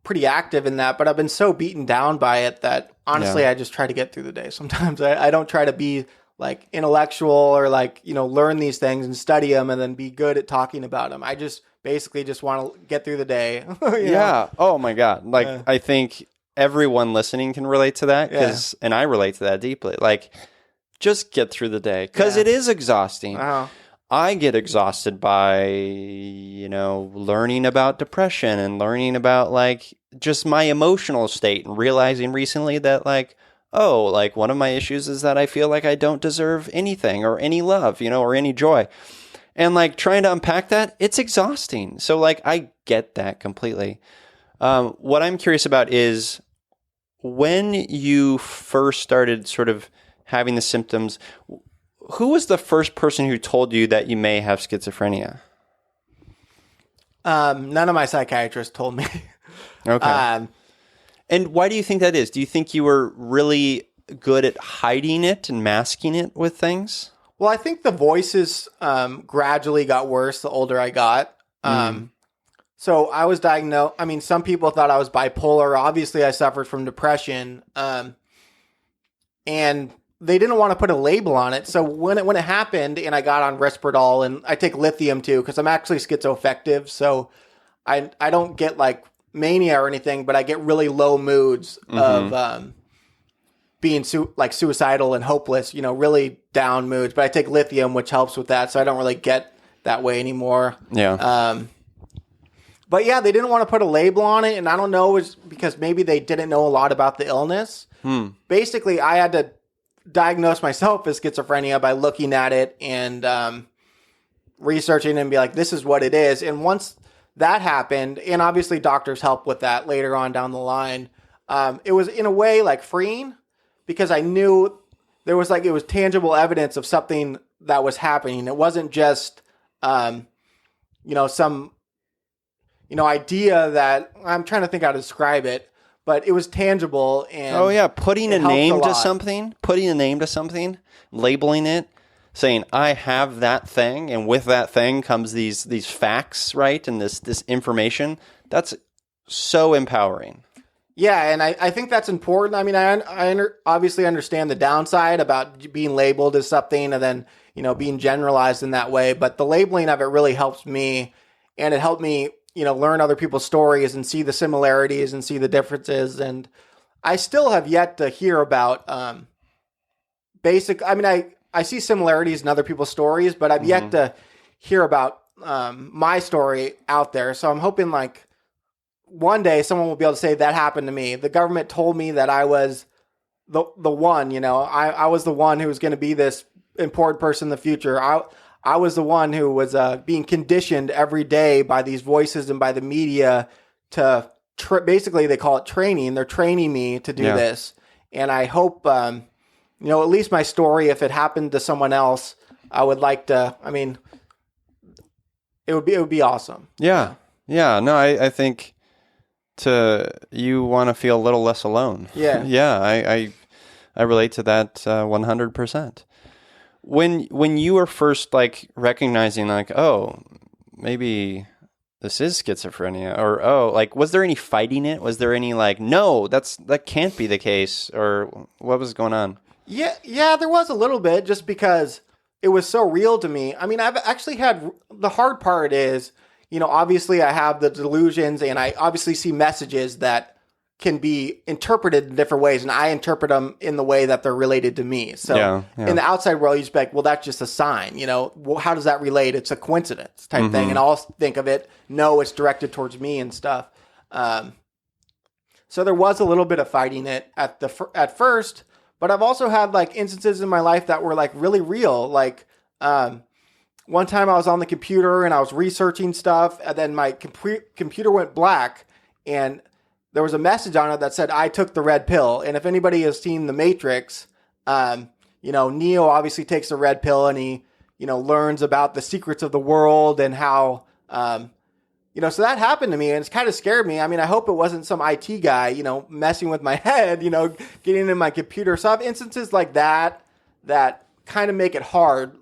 pretty active in that. But I've been so beaten down by it that honestly, I just try to get through the day. Sometimes I don't try to be like intellectual or like learn these things and study them and then be good at talking about them. I just basically just want to get through the day. Yeah. Oh my God. Like I think everyone listening can relate to that and I relate to that deeply. Like just get through the day because it is exhausting. I get exhausted by, learning about depression and learning about like just my emotional state and realizing recently that like, like one of my issues is that I feel like I don't deserve anything or any love, or any joy. And like trying to unpack that, it's exhausting. So like I get that completely. What I'm curious about is when you first started sort of having the symptoms, who was the first person who told you that you may have schizophrenia? None of my psychiatrists told me. Okay. And why do you think that is? Do you think you were really good at hiding it and masking it with things? Well, I think the voices gradually got worse the older I got. So I was diagnosed. I mean, some people thought I was bipolar. Obviously, I suffered from depression. And they didn't want to put a label on it. So when it happened and I got on Risperdal, and I take lithium too because I'm actually schizoaffective. So I don't get like mania or anything, but I get really low moods of being suicidal and hopeless, really down moods. But I take lithium, which helps with that. So I don't really get that way anymore. Yeah. But yeah, they didn't want to put a label on it. And I don't know, it was because maybe they didn't know a lot about the illness. Basically, I had to diagnose myself as schizophrenia by looking at it and researching and be like, this is what it is. And once that happened, and obviously doctors help with that later on down the line, it was in a way like freeing because I knew there was like, it was tangible evidence of something that was happening. It wasn't just, some, idea that I'm trying to think how to describe it. But it was tangible and putting a name to something, labeling it, saying I have that thing, and with that thing comes these facts, right? And this information. That's so empowering. Yeah, and I think that's important. I mean, I obviously understand the downside about being labeled as something and then, being generalized in that way, but the labeling of it really helps me, and it helped me learn other people's stories and see the similarities and see the differences. And I still have yet to hear about I I see similarities in other people's stories, but I've yet to hear about my story out there. So I'm hoping like one day someone will be able to say that happened to me. The government told me that I was the one, you know, I was the one who was going to be this important person in the future. I was the one who was being conditioned every day by these voices and by the media to basically they call it training. They're training me to do this. And I hope, you know, at least my story, if it happened to someone else, I would like to, I mean, it would be awesome. Yeah. Yeah. No, I think you want to feel a little less alone. Yeah. Yeah. I relate to that 100%. When you were first like recognizing like, oh, maybe this is schizophrenia, or oh, like, was there any fighting it? Was there any like, no, that can't be the case, or what was going on? Yeah, there was a little bit, just because it was so real to me. I mean, I've actually had, the hard part is, you know, obviously I have the delusions, and I obviously see messages that can be interpreted in different ways, and I interpret them in the way that they're related to me. So in the outside world, you just be like, well, that's just a sign, you know, well, how does that relate? It's a coincidence type thing. And I'll think of it, no, it's directed towards me and stuff. So there was a little bit of fighting it at first, but I've also had like instances in my life that were like really real. Like, one time I was on the computer and I was researching stuff, and then my computer went black, and there was a message on it that said, I took the red pill. And if anybody has seen The Matrix, you know, Neo obviously takes the red pill, and he, you know, learns about the secrets of the world and how, you know, so that happened to me, and it's kind of scared me. I mean, I hope it wasn't some IT guy, you know, messing with my head, you know, getting in my computer. So I have instances like that kind of make it hard.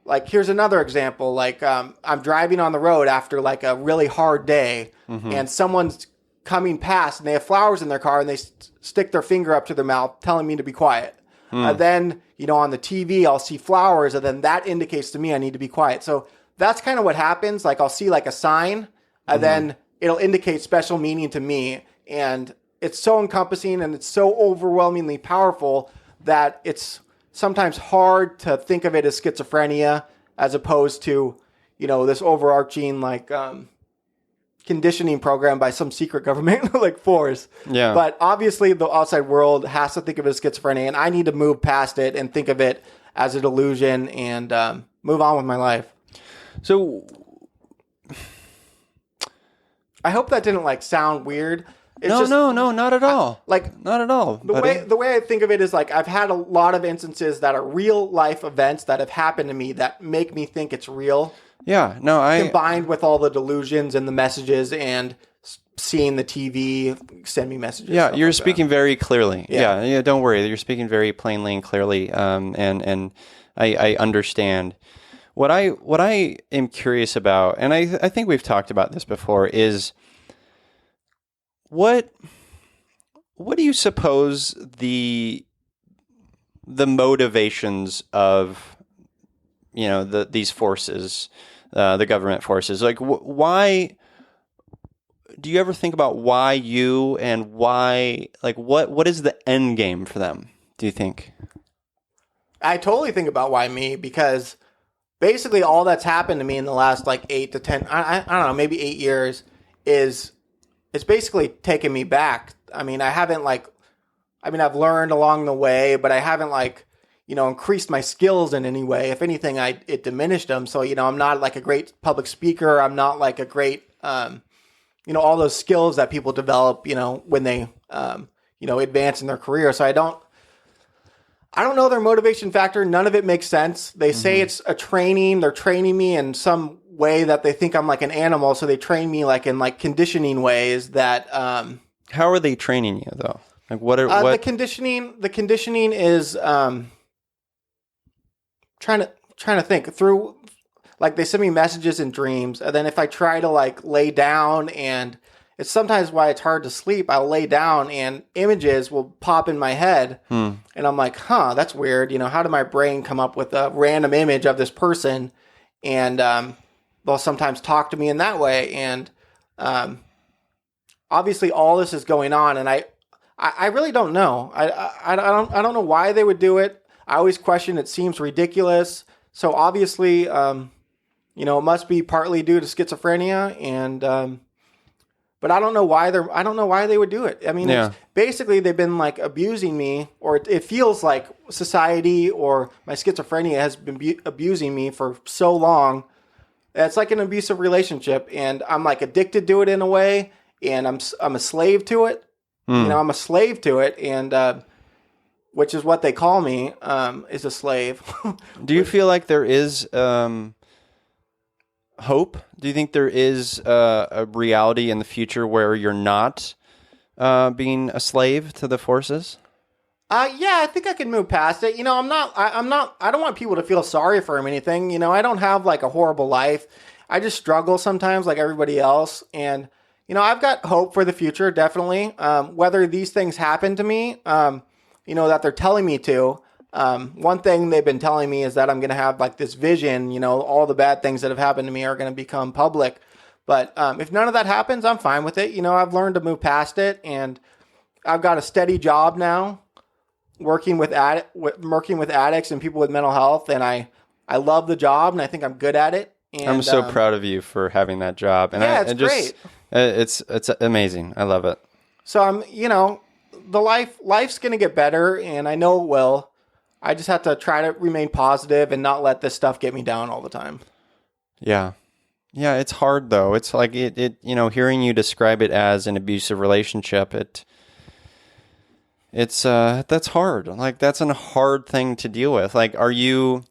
Like, here's another example. Like, I'm driving on the road after like a really hard day, and someone's coming past, and they have flowers in their car, and they stick their finger up to their mouth telling me to be quiet. And then, you know, on the TV, I'll see flowers, and then that indicates to me I need to be quiet. So that's kind of what happens. Like, I'll see like a sign, and then it'll indicate special meaning to me. And it's so encompassing, and it's so overwhelmingly powerful that it's sometimes hard to think of it as schizophrenia, as opposed to, you know, this overarching like conditioning program by some secret government like force. Yeah. But obviously the outside world has to think of it as schizophrenia, and I need to move past it and think of it as a delusion and move on with my life. So I hope that didn't like sound weird. It's no, not at all. Not at all. The way I think of it is like, I've had a lot of instances that are real life events that have happened to me that make me think it's real. Yeah, no, combined with all the delusions and the messages and seeing the TV send me messages. Yeah, you're speaking very clearly. Yeah, don't worry. You're speaking very plainly and clearly, and I understand. What I am curious about, and I think we've talked about this before, is what do you suppose the motivations of, you know, these forces, the government forces, like why do you ever think about why you, and why, like what is the end game for them, do you think? I totally think about why me, because basically all that's happened to me in the last like 8 to 10, I don't know, maybe 8 years is it's basically taken me back. I mean, I've learned along the way, but I haven't like, you know, increased my skills in any way. If anything, it diminished them. So, you know, I'm not like a great public speaker. I'm not like a great, you know, all those skills that people develop, you know, when they, you know, advance in their career. So I don't know their motivation factor. None of it makes sense. They say it's a training. They're training me in some way that they think I'm like an animal. So they train me like in like conditioning ways that, how are they training you though? Like what the conditioning is, trying to think through, like they send me messages in dreams, and then if I try to like lay down, and it's sometimes why it's hard to sleep, I'll lay down and images will pop in my head, and I'm like, that's weird. You know, how did my brain come up with a random image of this person? And they'll sometimes talk to me in that way, and obviously all this is going on, and I really don't know. I don't know why they would do it. I always question, it seems ridiculous. So obviously, it must be partly due to schizophrenia, and but I don't know why they would do it. I mean, it's basically they've been like abusing me, or it feels like society or my schizophrenia has been abusing me for so long. It's like an abusive relationship, and I'm like addicted to it in a way, and I'm a slave to it. I'm a slave to it, and which is what they call me, is a slave. Do you feel like there is hope? Do you think there is a reality in the future where you're not being a slave to the forces? Yeah, I think I can move past it. I don't want people to feel sorry for him or anything. I don't have like a horrible life. I just struggle sometimes like everybody else. And, I've got hope for the future, definitely. Whether these things happen to me, that they're telling me to. One thing they've been telling me is that I'm going to have like this vision, all the bad things that have happened to me are going to become public. But if none of that happens, I'm fine with it. I've learned to move past it, and I've got a steady job now, working with addicts and people with mental health, and I love the job, and I think I'm good at it. And, I'm so proud of you for having that job. And it's great. It's amazing. I love it. So the life's going to get better, and I know it will. I just have to try to remain positive and not let this stuff get me down all the time. Yeah. Yeah, it's hard though. It's like hearing you describe it as an abusive relationship, that's hard. Like that's a hard thing to deal with. Like you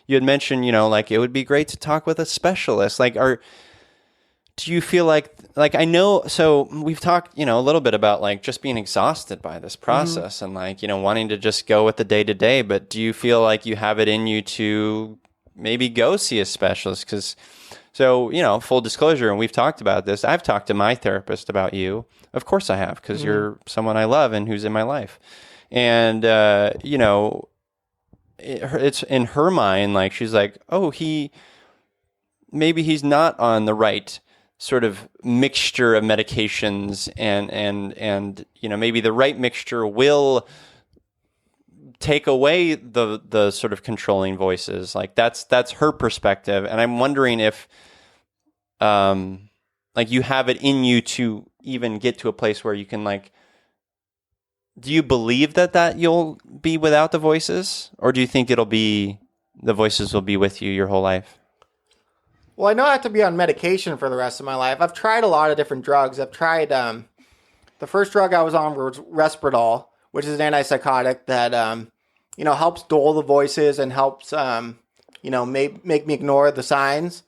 had mentioned, like it would be great to talk with a specialist. Like do you feel like I know, so we've talked, a little bit about like just being exhausted by this process and like, wanting to just go with the day to day, but do you feel like you have it in you to maybe go see a specialist? Full disclosure, and we've talked about this. I've talked to my therapist about you. Of course I have, because you're someone I love and who's in my life. And, it's in her mind, like, she's like, oh, maybe he's not on the right sort of mixture of medications, and maybe the right mixture will take away the sort of controlling voices. Like that's her perspective, and I'm wondering if like you have it in you to even get to a place where you can like, do you believe that you'll be without the voices, or do you think the voices will be with you your whole life? Well, I know I have to be on medication for the rest of my life. I've tried a lot of different drugs. I've tried, the first drug I was on was Risperdal, which is an antipsychotic that, helps dull the voices and helps, make me ignore the signs.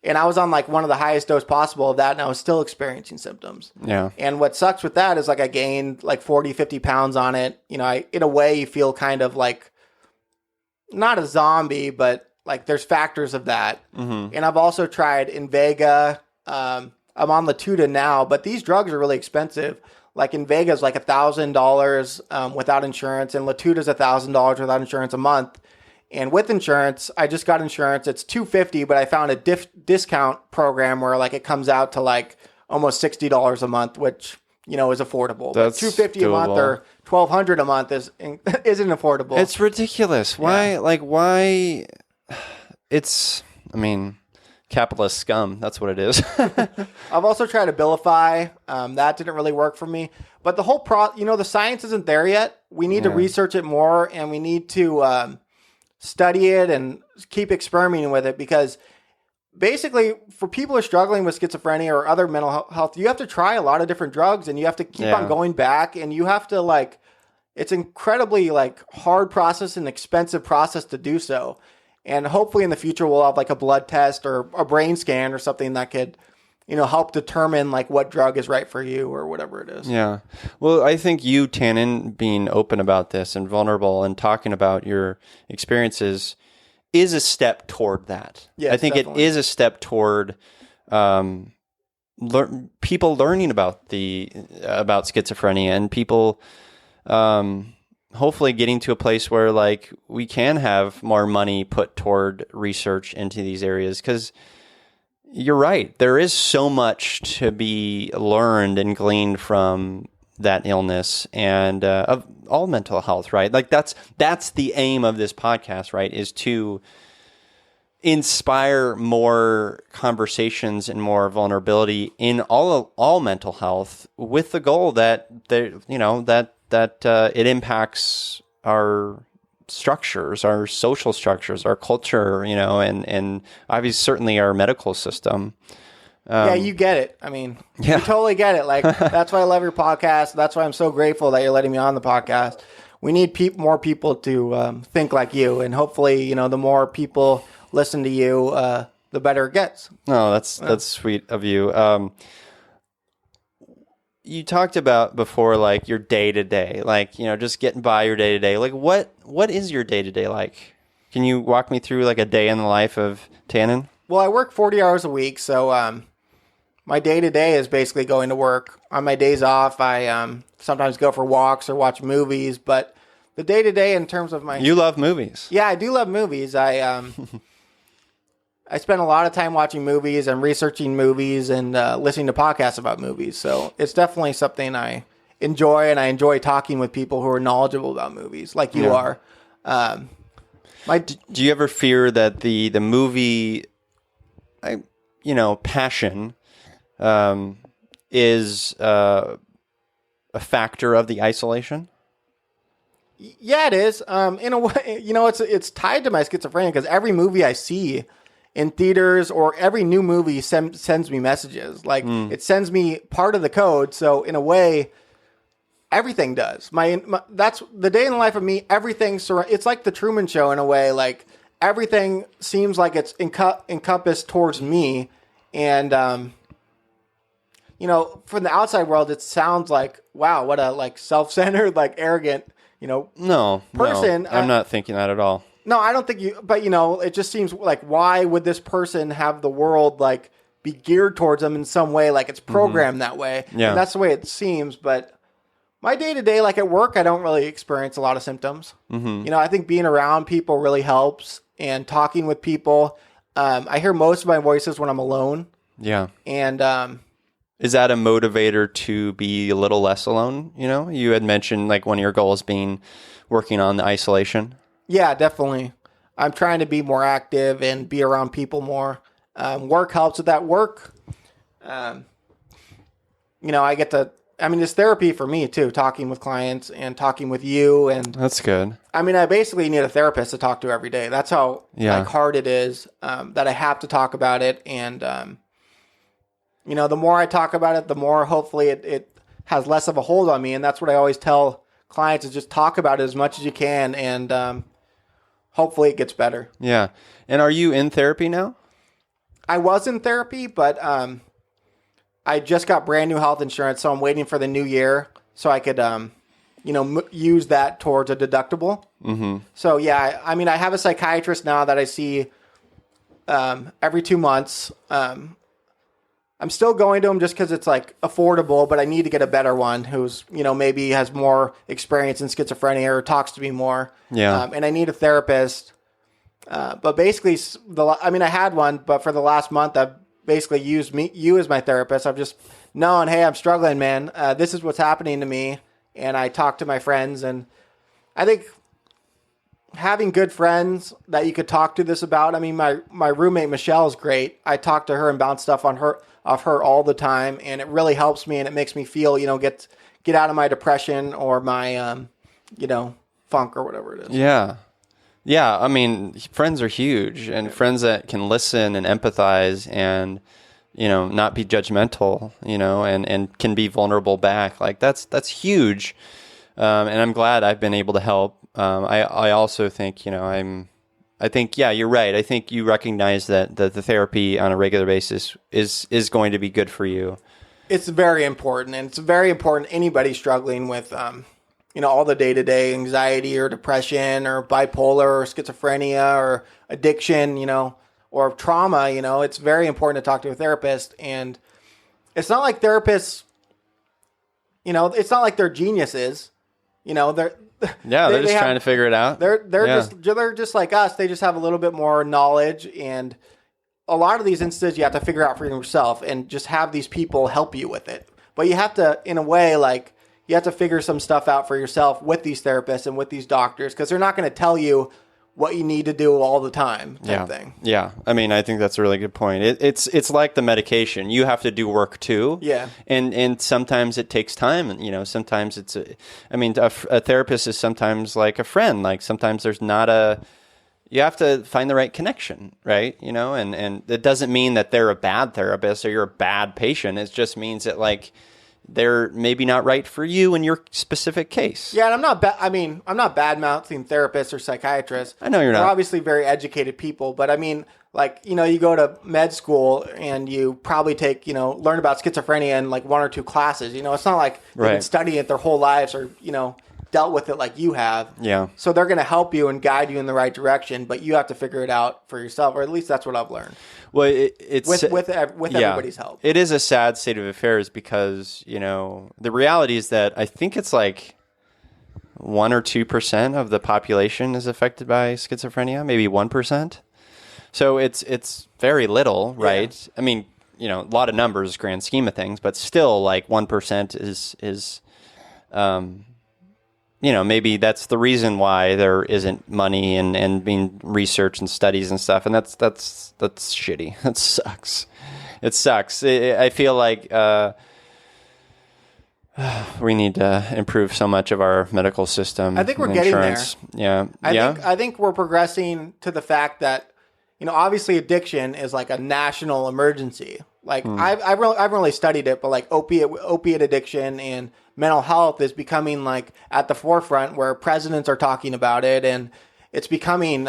And I was on like one of the highest dose possible of that, and I was still experiencing symptoms. Yeah. And what sucks with that is like I gained like 40, 50 pounds on it. In a way you feel kind of like not a zombie, but like there's factors of that. Mm-hmm. And I've also tried Invega. I'm on Latuda now, but these drugs are really expensive. Like Invega is like $1,000 without insurance, and Latuda is $1,000 without insurance a month. And with insurance, I just got insurance. It's $250, but I found a discount program where like it comes out to like almost $60 a month, which is affordable. That's $250 a month or $1,200 a month isn't affordable. It's ridiculous. Why? Yeah. Like why? It's capitalist scum. That's what it is. I've also tried Abilify. That didn't really work for me. But the whole the science isn't there yet. We need to research it more, and we need to study it and keep experimenting with it, because basically for people who are struggling with schizophrenia or other mental health, you have to try a lot of different drugs, and you have to keep on going back, and you have to it's incredibly hard process and expensive process to do so. And hopefully in the future we'll have a blood test or a brain scan or something that could, help determine what drug is right for you or whatever it is. Yeah. Well, I think you, Tannen, being open about this and vulnerable and talking about your experiences is a step toward that. Yes, I think definitely. It is a step toward people learning about schizophrenia, and people hopefully getting to a place where we can have more money put toward research into these areas, because you're right. There is so much to be learned and gleaned from that illness and of all mental health, right? Like that's the aim of this podcast, right? Is to inspire more conversations and more vulnerability in all mental health, with the goal that it impacts our structures, our social structures, our culture, and obviously certainly our medical system. Yeah, you get it. I mean, Yeah. you totally get it. Like, that's why I love your podcast. That's why I'm so grateful that you're letting me on the podcast. We need more people to think like you, and hopefully, the more people listen to you, the better it gets. Oh, that's sweet of you. You talked about before, like your day to day, like, just getting by your day to day. Like, what is your day to day like? Can you walk me through like a day in the life of Tannen? Well, I work 40 hours a week, so my day to day is basically going to work. On my days off, I sometimes go for walks or watch movies, but the day to day in terms of my... You love movies. Yeah, I do love movies. I spend a lot of time watching movies and researching movies and listening to podcasts about movies. So it's definitely something I enjoy, and I enjoy talking with people who are knowledgeable about movies, like you are. Do you ever fear that the movie, passion, is a factor of the isolation? Yeah, it is. In a way, it's tied to my schizophrenia, because every movie I see in theaters or every new movie sends me messages. Like, it sends me part of the code. So in a way, everything does. That's the day in the life of me. Everything it's like the Truman Show in a way. Like, everything seems like it's encompassed towards me, and from the outside world, it sounds like, wow, what a like self-centered, like arrogant, person. No, I'm not thinking that at all. No, I don't think but it just seems like, why would this person have the world like be geared towards them in some way? Like, it's programmed that way. Yeah. And that's the way it seems. But my day to day, like at work, I don't really experience a lot of symptoms. I think being around people really helps, and talking with people. I hear most of my voices when I'm alone. Yeah. And, is that a motivator to be a little less alone? You had mentioned like one of your goals being working on the isolation. Yeah, definitely. I'm trying to be more active and be around people more. Work helps with that. Work, I get to, it's therapy for me too, talking with clients and talking with you. And that's good. I basically need a therapist to talk to every day. That's how hard it is, that I have to talk about it. And, the more I talk about it, the more hopefully it has less of a hold on me. And that's what I always tell clients, is just talk about it as much as you can. And, hopefully it gets better. Yeah. And are you in therapy now? I was in therapy, but I just got brand new health insurance, so I'm waiting for the new year so I could, use that towards a deductible. Mm-hmm. So, yeah, I have a psychiatrist now that I see every 2 months. I'm still going to him just because it's like affordable, but I need to get a better one who's, maybe has more experience in schizophrenia or talks to me more. Yeah. And I need a therapist. But basically, I had one, but for the last month, I've basically used you as my therapist. I've just known, hey, I'm struggling, man. This is what's happening to me. And I talk to my friends, and I think having good friends that you could talk to this about. My roommate Michelle is great. I talk to her and bounce stuff off her all the time, and it really helps me, and it makes me feel, get out of my depression or my funk or whatever it is. Yeah. Yeah, friends are huge, and friends that can listen and empathize and, not be judgmental, and can be vulnerable back. Like that's huge. And I'm glad I've been able to help. I also think, you're right. I think you recognize that the therapy on a regular basis is going to be good for you. It's very important, and it's very important anybody struggling with, all the day-to-day anxiety or depression or bipolar or schizophrenia or addiction, or trauma, it's very important to talk to a therapist. And it's not like therapists, it's not like they're geniuses, they're just trying to figure it out. They're just like us. They just have a little bit more knowledge, and a lot of these instances you have to figure out for yourself and just have these people help you with it. But you have to, in a way, like, you have to figure some stuff out for yourself with these therapists and with these doctors, because they're not going to tell you what you need to do all the time type thing. Yeah. I mean, I think that's a really good point. It's like the medication. You have to do work too. Yeah. And sometimes it takes time. And, sometimes a therapist is sometimes like a friend. Like sometimes there's not you have to find the right connection, right? And it doesn't mean that they're a bad therapist or you're a bad patient. It just means that like, they're maybe not right for you in your specific case. Yeah, and I'm not bad-mouthing therapists or psychiatrists. I know you're not. They're obviously very educated people, but I mean, like, you go to med school and you probably take, learn about schizophrenia in like 1 or 2 classes. It's not like they've been studying it their whole lives or, dealt with it like you have. Yeah. So they're going to help you and guide you in the right direction, but you have to figure it out for yourself, or at least that's what I've learned. Well, it's with everybody's help. It is a sad state of affairs because, the reality is that I think it's like 1 or 2% of the population is affected by schizophrenia, maybe 1%. So it's very little, right? Yeah. I mean, a lot of numbers, grand scheme of things, but still like 1% is maybe that's the reason why there isn't money and being research and studies and stuff. And that's shitty. That sucks. It sucks. I feel like we need to improve so much of our medical system. I think we're getting there. Yeah. I think we're progressing to the fact that, obviously addiction is like a national emergency. Like I've really studied it, but like opiate addiction and mental health is becoming like at the forefront where presidents are talking about it, and it's becoming,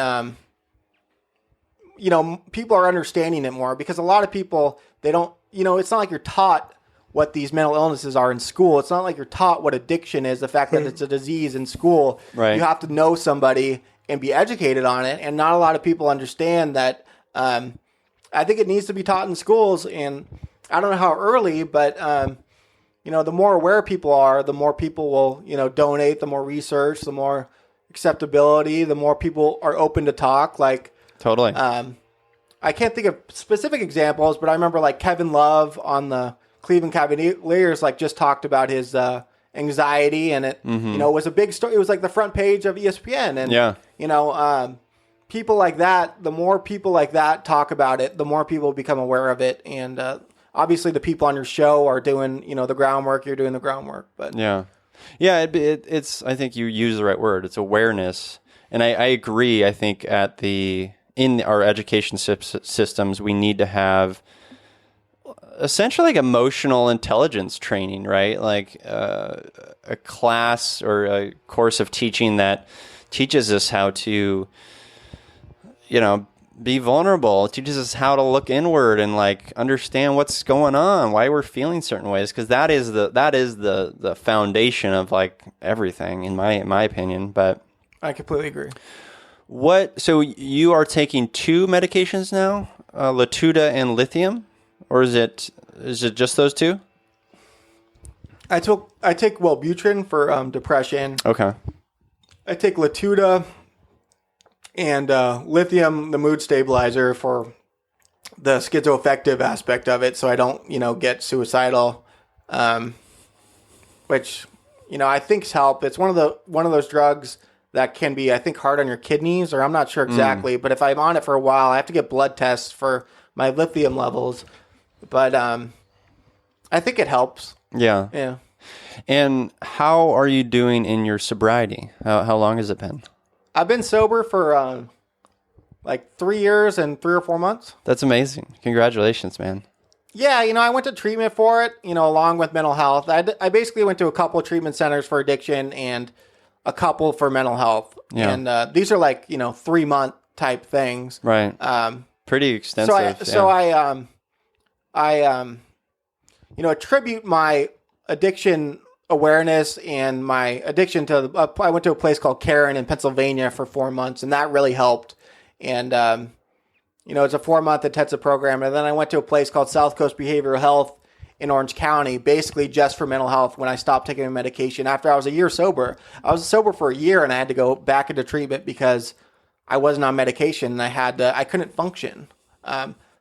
people are understanding it more, because a lot of people, they don't, it's not like you're taught what these mental illnesses are in school. It's not like you're taught what addiction is, the fact that it's a disease in school. Right. You have to know somebody and be educated on it, and not a lot of people understand that. I think it needs to be taught in schools, and I don't know how early, but the more aware people are, the more people will, donate, the more research, the more acceptability, the more people are open to talk. Like, totally. I can't think of specific examples, but I remember like Kevin Love on the Cleveland Cavaliers, like just talked about his anxiety, and it, was a big story. It was like the front page of ESPN, and people like that, the more people like that talk about it, the more people become aware of it. And obviously the people on your show are doing, the groundwork. You're doing the groundwork. But it's, I think you use the right word. It's awareness. And I agree. I think in our education systems, we need to have essentially like emotional intelligence training, right? Like a class or a course of teaching that teaches us how to, be vulnerable. It teaches us how to look inward and like understand what's going on, why we're feeling certain ways, because that is the foundation of like everything in my opinion. But I completely agree. So you are taking 2 medications now, Latuda and lithium, or is it just those 2? I take Wellbutrin for depression. Okay. I take Latuda and lithium, the mood stabilizer, for the schizoaffective aspect of it, so I don't, get suicidal, which, I think's help. It's one of those drugs that can be, I think, hard on your kidneys, or I'm not sure exactly, but if I'm on it for a while, I have to get blood tests for my lithium levels. But I think it helps. Yeah. Yeah. And how are you doing in your sobriety? How long has it been? I've been sober for like 3 years and 3 or 4 months. That's amazing. Congratulations, man. Yeah, I went to treatment for it, along with mental health. I basically went to a couple of treatment centers for addiction and a couple for mental health. Yeah. And these are like, 3-month type things. Right. Pretty extensive. So I attribute my addiction awareness and my addiction to I went to a place called Karen in Pennsylvania for 4 months, and that really helped. And it's a 4-month intensive program. And then I went to a place called South Coast Behavioral Health in Orange County, basically just for mental health, when I stopped taking my medication after I was a year sober. I was sober for a year, and I had to go back into treatment because I wasn't on medication, and I couldn't function.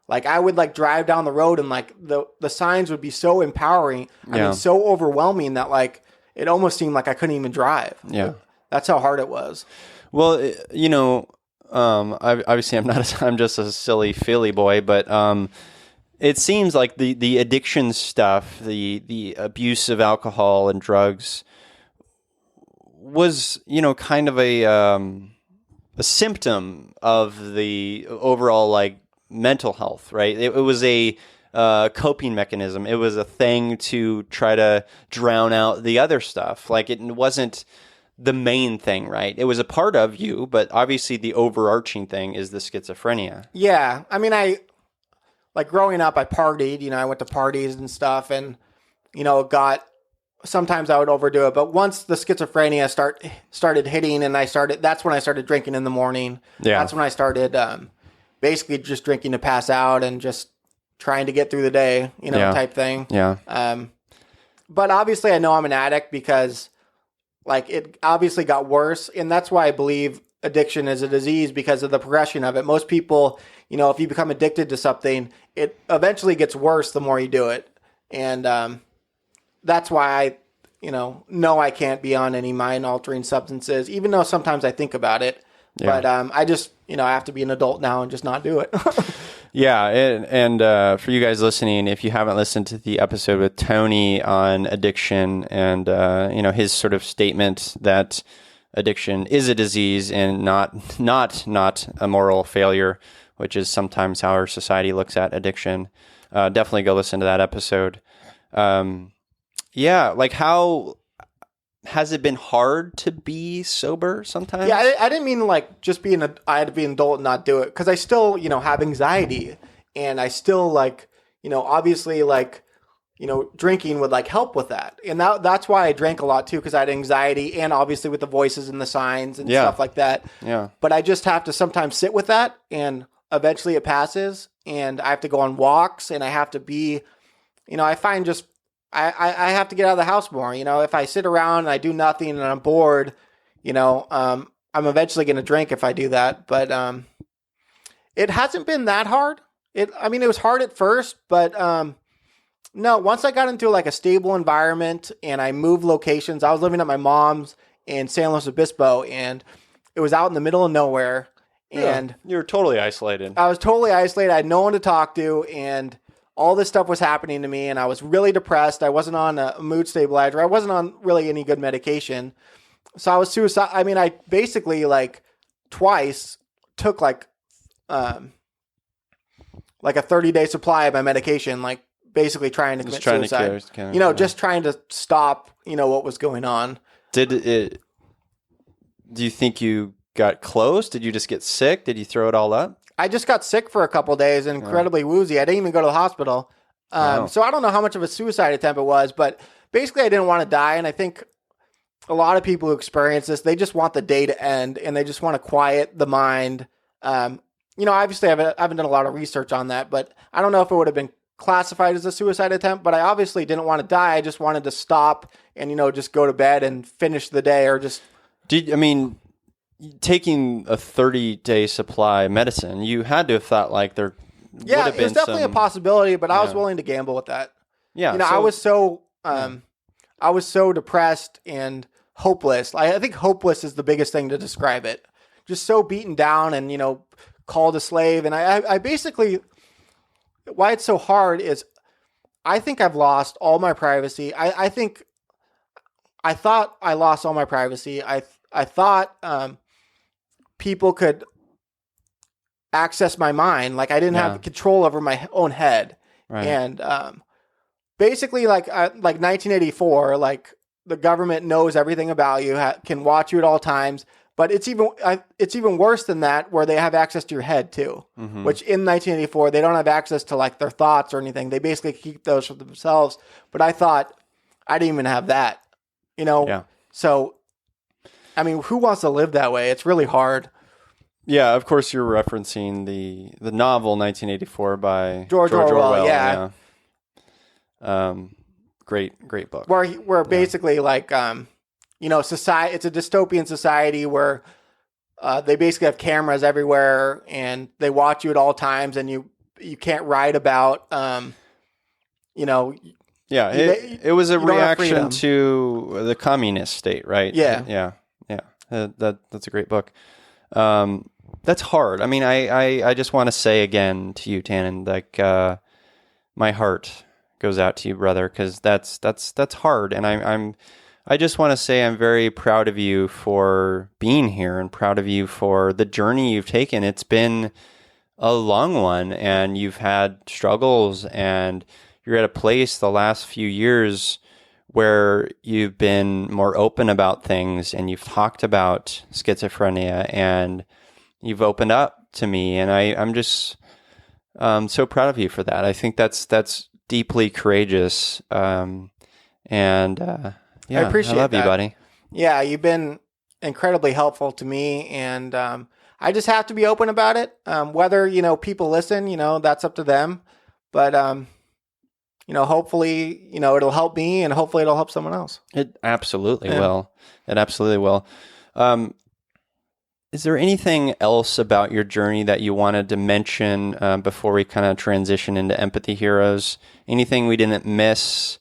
Like I would like drive down the road, and like the signs would be so empowering. I mean, so overwhelming that like it almost seemed like I couldn't even drive. Yeah. That's how hard it was. Well, obviously I'm just a silly Philly boy, but it seems like the addiction stuff, the abuse of alcohol and drugs was, kind of a symptom of the overall like mental health, right? It was a coping mechanism. It was a thing to try to drown out the other stuff. Like it wasn't the main thing, right? It was a part of you, but obviously the overarching thing is the schizophrenia. Yeah. I mean, like growing up, I partied, I went to parties and stuff and, sometimes I would overdo it. But once the schizophrenia started hitting and that's when I started drinking in the morning. Yeah. That's when I started basically just drinking to pass out and just trying to get through the day, type thing. Yeah. But obviously I know I'm an addict because like it obviously got worse. And that's why I believe addiction is a disease because of the progression of it. Most people, if you become addicted to something, it eventually gets worse the more you do it. And that's why I, know I can't be on any mind-altering substances, even though sometimes I think about it. Yeah. But I just, I have to be an adult now and just not do it. Yeah, and for you guys listening, if you haven't listened to the episode with Tony on addiction and, his sort of statement that addiction is a disease and not a moral failure, which is sometimes how our society looks at addiction, definitely go listen to that episode. Yeah, like how has it been hard to be sober sometimes? Yeah, I didn't mean like just I had to be an adult and not do it because I still, have anxiety and I still like, obviously like, drinking would like help with that. And that's why I drank a lot too because I had anxiety and obviously with the voices and the signs and stuff like that. Yeah. But I just have to sometimes sit with that and eventually it passes and I have to go on walks and I have to be, I find just I have to get out of the house more. If I sit around and I do nothing and I'm bored, I'm eventually going to drink if I do that. But it hasn't been that hard. It was hard at first, but no, once I got into like a stable environment and I moved locations, I was living at my mom's in San Luis Obispo and it was out in the middle of nowhere. And you were totally isolated. I was totally isolated. I had no one to talk to and all this stuff was happening to me and I was really depressed. I wasn't on a mood stabilizer. I wasn't on really any good medication. So I was suicidal. I basically like twice took like a 30-day supply of my medication, like basically trying to commit suicide. Just trying to stop, what was going on. Do you think you got close? Did you just get sick? Did you throw it all up? I just got sick for a couple of days and incredibly woozy. I didn't even go to the hospital. So I don't know how much of a suicide attempt it was, but basically I didn't want to die. And I think a lot of people who experience this, they just want the day to end and they just want to quiet the mind. Obviously I haven't done a lot of research on that, but I don't know if it would have been classified as a suicide attempt, but I obviously didn't want to die. I just wanted to stop and, just go to bed and finish the day or just... Taking a 30-day supply of medicine, you had to have thought like there would have been it was definitely a possibility, but I was willing to gamble with that. Yeah. I was so depressed and hopeless. I think hopeless is the biggest thing to describe it. Just so beaten down and, called a slave. And I basically, why it's so hard is I think I've lost all my privacy. I thought I lost all my privacy. I thought people could access my mind. Like I didn't have control over my own head. Right. And basically like 1984, like the government knows everything about you, can watch you at all times. But it's even worse than that, where they have access to your head too. Mm-hmm. Which in 1984 they don't have access to like their thoughts or anything. They basically keep those for themselves. But I thought I didn't even have that. Yeah. So, who wants to live that way? It's really hard. Yeah, of course you're referencing the novel 1984 by George Orwell. Yeah. Great book. Where basically like society, it's a dystopian society where they basically have cameras everywhere and they watch you at all times and you can't write about Yeah, it was a you don't have reaction freedom. to the communist state, right? Yeah. Yeah. That's a great book. That's hard. I mean, I just want to say again to you, Tannen, like my heart goes out to you, brother, because that's hard, and I just want to say I'm very proud of you for being here and proud of you for the journey you've taken. It's been a long one, and you've had struggles, and you're at a place the last few years where you've been more open about things, and you've talked about schizophrenia, and you've opened up to me, and I'm just so proud of you for that. I think that's deeply courageous, yeah, I appreciate I love that. you, buddy. Yeah, you've been incredibly helpful to me, and I just have to be open about it. Whether people listen, that's up to them. But hopefully, it'll help me, and hopefully, it'll help someone else. It absolutely will. It absolutely will. Is there anything else about your journey that you wanted to mention before we kind of transition into Empathy Heroes? Anything we didn't miss?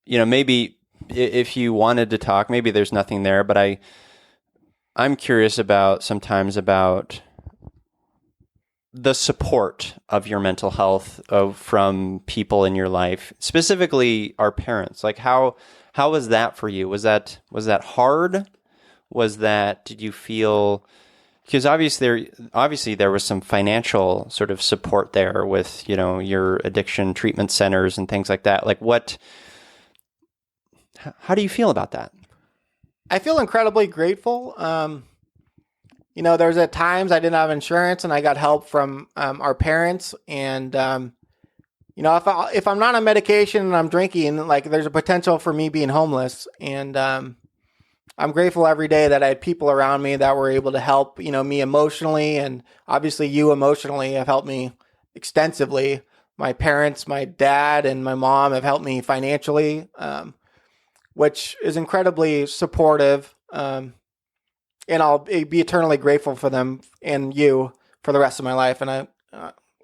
Maybe if you wanted to talk, maybe there's nothing there, but I'm curious sometimes about the support of your mental health from people in your life, specifically our parents. Like how was that for you? Was that hard? Did you feel, because obviously there was some financial sort of support there with, your addiction treatment centers and things like that. Like how do you feel about that? I feel incredibly grateful. There's at times I didn't have insurance and I got help from our parents. And, if I'm not on medication and I'm drinking, like there's a potential for me being homeless. And I'm grateful every day that I had people around me that were able to help, me emotionally. And obviously you emotionally have helped me extensively. My parents, my dad and my mom have helped me financially, which is incredibly supportive. And I'll be eternally grateful for them and you for the rest of my life. And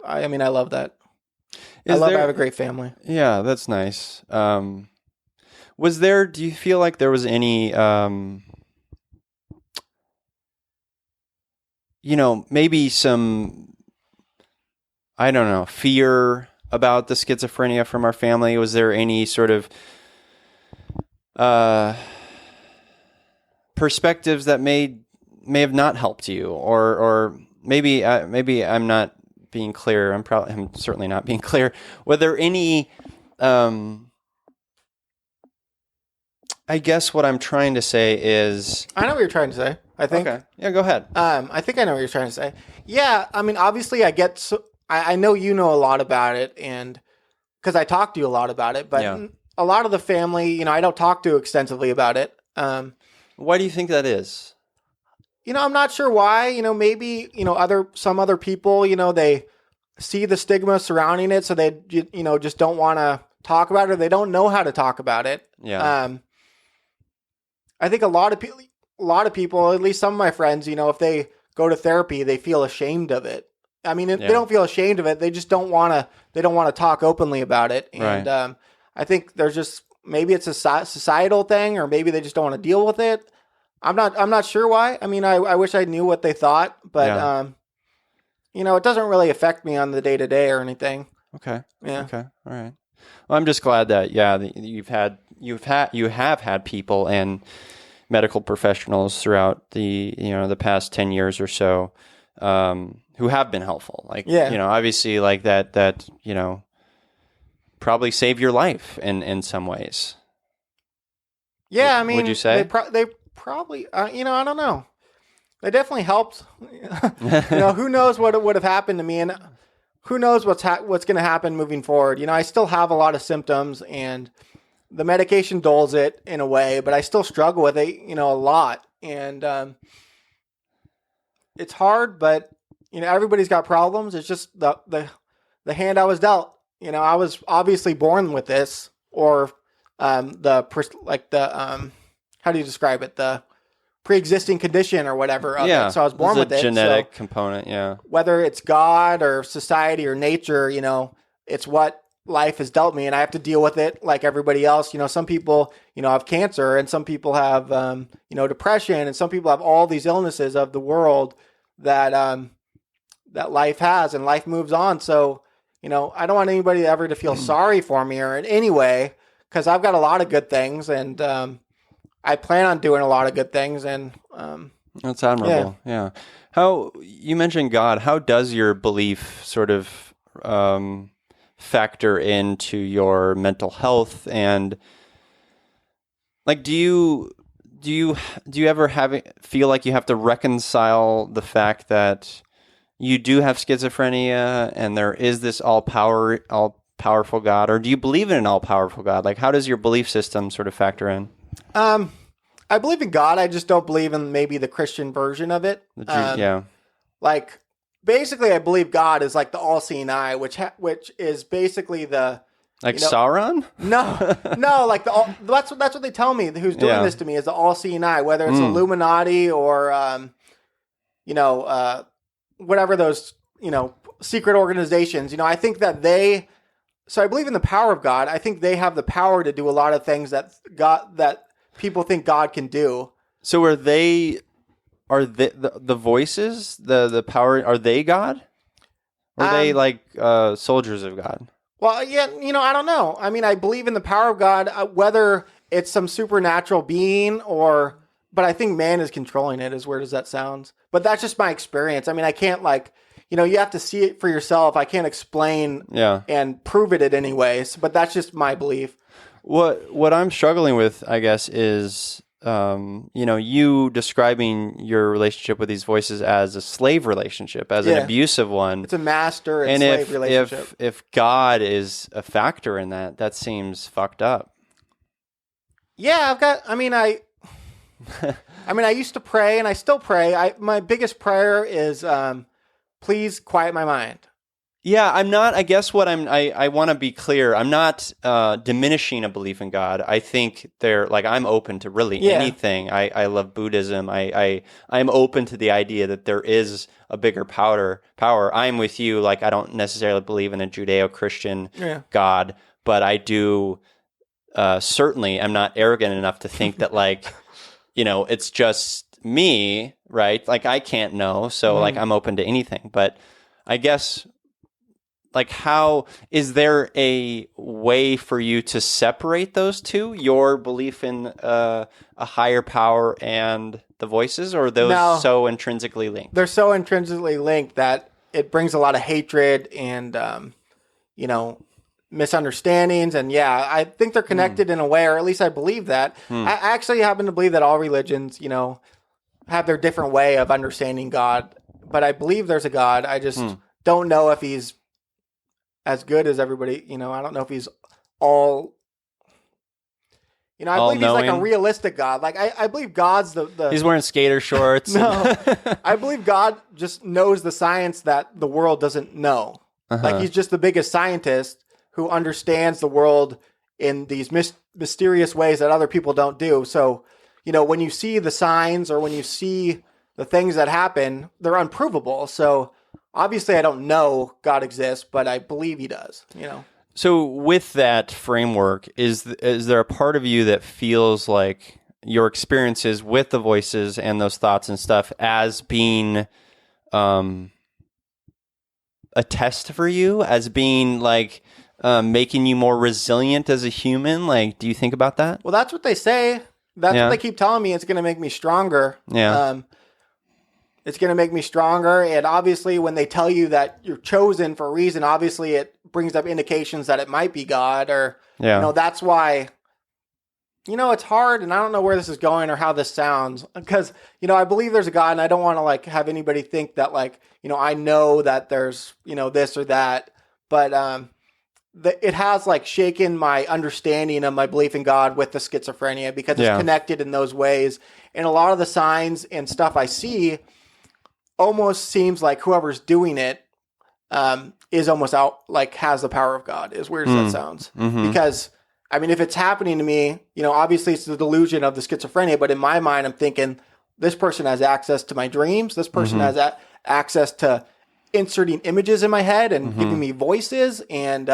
I mean, I love that. I have a great family. Yeah, that's nice. Do you feel like there was any, maybe some, I don't know, fear about the schizophrenia from our family? Was there any sort of perspectives that may have not helped you, or maybe I'm not being clear. I'm certainly not being clear. Were there any? I guess what I'm trying to say is, I know what you're trying to say. I think. Okay. Yeah, go ahead. I think I know what you're trying to say. Yeah, I mean, obviously, I know you know a lot about it, and because I talk to you a lot about it, but a lot of the family, I don't talk to extensively about it. Why do you think that is? I'm not sure why. Maybe some other people, they see the stigma surrounding it, so they just don't want to talk about it. Or they don't know how to talk about it. Yeah. I think a lot of people, at least some of my friends, if they go to therapy, they feel ashamed of it. I mean, they don't feel ashamed of it. They just don't want to. They don't want to talk openly about it. And right. I think there's just maybe it's a societal thing, or maybe they just don't want to deal with it. I'm not sure why. I mean, I wish I knew what they thought, but it doesn't really affect me on the day to day or anything. Okay. Yeah. Okay. All right. Well, I'm just glad that you have had people and medical professionals throughout the past 10 years or so who have been helpful. Like obviously like that probably saved your life in some ways. Yeah, I mean, would you say they probably I don't know. They definitely helped. Who knows what would have happened to me, and who knows what's going to happen moving forward. I still have a lot of symptoms, and the medication dulls it in a way, but I still struggle with it, a lot. And it's hard, but everybody's got problems. It's just the hand I was dealt. I was obviously born with this, or how do you describe it? The pre-existing condition or whatever. So I was born with it. Genetic component. Yeah. Whether it's God or society or nature, it's what life has dealt me, and I have to deal with it like everybody else. Some people, have cancer, and some people have, depression, and some people have all these illnesses of the world that life has, and life moves on. So, I don't want anybody ever to feel sorry for me or in any way, because I've got a lot of good things, and I plan on doing a lot of good things. And that's admirable. Yeah. How you mentioned God? How does your belief sort of factor into your mental health? And like, do you ever feel like you have to reconcile the fact that you do have schizophrenia and there is this all powerful God, or do you believe in an all powerful God? Like, how does your belief system sort of factor in? I believe in God. I just don't believe in maybe the Christian version of it. Like, basically, I believe God is like the all-seeing eye, which is basically the Sauron. No, like that's what they tell me. Who's doing this to me is the all-seeing eye, whether it's Illuminati or whatever those secret organizations. I think that So I believe in the power of God. I think they have the power to do a lot of things that people think God can do. So are they the voices, the power, are they God? Or are they like soldiers of God? Well, yeah, I don't know. I mean, I believe in the power of God, whether it's some supernatural being but I think man is controlling it, as weird as that sounds. But that's just my experience. I mean, I can't you have to see it for yourself. I can't explain and prove it in any ways, but that's just my belief. What I'm struggling with, I guess, is, you describing your relationship with these voices as a slave relationship, as an abusive one. It's a master and slave relationship. If God is a factor in that seems fucked up. Yeah, I used to pray, and I still pray. My biggest prayer is, please quiet my mind. Yeah, I'm not, I guess I want to be clear. I'm not diminishing a belief in God. I think I'm open to really anything. I love Buddhism. I'm open to the idea that there is a bigger power. I'm with you. I don't necessarily believe in a Judeo-Christian God, but I do, certainly I'm not arrogant enough to think that it's just me, right? I can't know. So I'm open to anything, but I guess how is there a way for you to separate those two, your belief in a higher power and the voices, or are those so intrinsically linked? They're so intrinsically linked that it brings a lot of hatred and, misunderstandings. And I think they're connected in a way, or at least I believe that. I actually happen to believe that all religions, have their different way of understanding God, but I believe there's a God. I just don't know if he's as good as everybody, I don't know if he's all, I believe he's like a realistic God. I believe God's the he's wearing skater shorts. No, I believe God just knows the science that the world doesn't know. He's just the biggest scientist who understands the world in these mysterious ways that other people don't do. So, when you see the signs or when you see the things that happen, they're unprovable. So obviously I don't know God exists, but I believe he does, So with that framework, is there a part of you that feels like your experiences with the voices and those thoughts and stuff as being a test for you, as being making you more resilient as a human? Do you think about that? Well, that's what they say. That's what they keep telling me. It's going to make me stronger. Yeah. It's going to make me stronger. And obviously when they tell you that you're chosen for a reason, obviously it brings up indications that it might be God, or, that's why, it's hard. And I don't know where this is going or how this sounds, because, I believe there's a God, and I don't want to have anybody think that I know that there's, this or that, but, it has shaken my understanding of my belief in God with the schizophrenia, because it's connected in those ways. And a lot of the signs and stuff I see almost seems like whoever's doing it is almost out, has the power of God, as weird as that sounds. Because, if it's happening to me, obviously it's the delusion of the schizophrenia, but in my mind, I'm thinking this person has access to my dreams. This person has access to inserting images in my head and giving me voices and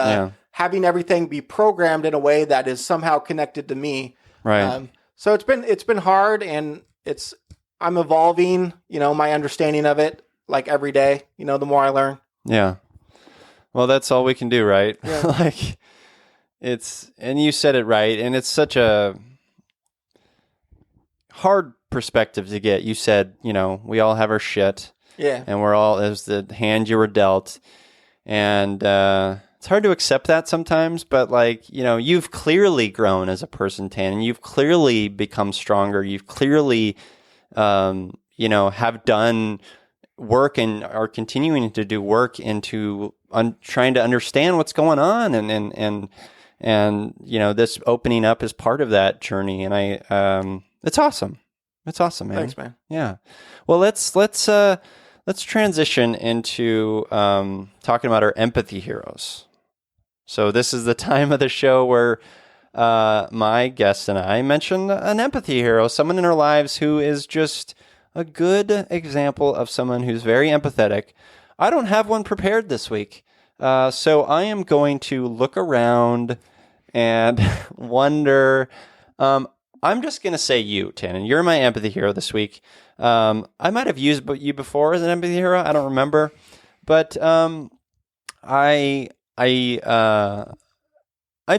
having everything be programmed in a way that is somehow connected to me. Right. So it's been hard, and I'm evolving, my understanding of it like every day, the more I learn. Yeah. Well, that's all we can do, right? Yeah. Like and you said it right, and it's such a hard perspective to get. You said, we all have our shit. Yeah. And we're all, as the hand you were dealt. And it's hard to accept that sometimes, but you've clearly grown as a person, Tannen. You've clearly become stronger. You've clearly, have done work and are continuing to do work into trying to understand what's going on. And this opening up is part of that journey. And it's awesome. It's awesome, man. Thanks, man. Yeah. Well, let's transition into talking about our empathy heroes. So this is the time of the show where my guests and I mention an empathy hero, someone in our lives who is just a good example of someone who's very empathetic. I don't have one prepared this week, so I am going to look around and wonder. I'm just going to say you, Tannen. You're my empathy hero this week. I might have used you before as an empathy hero. I don't remember, but I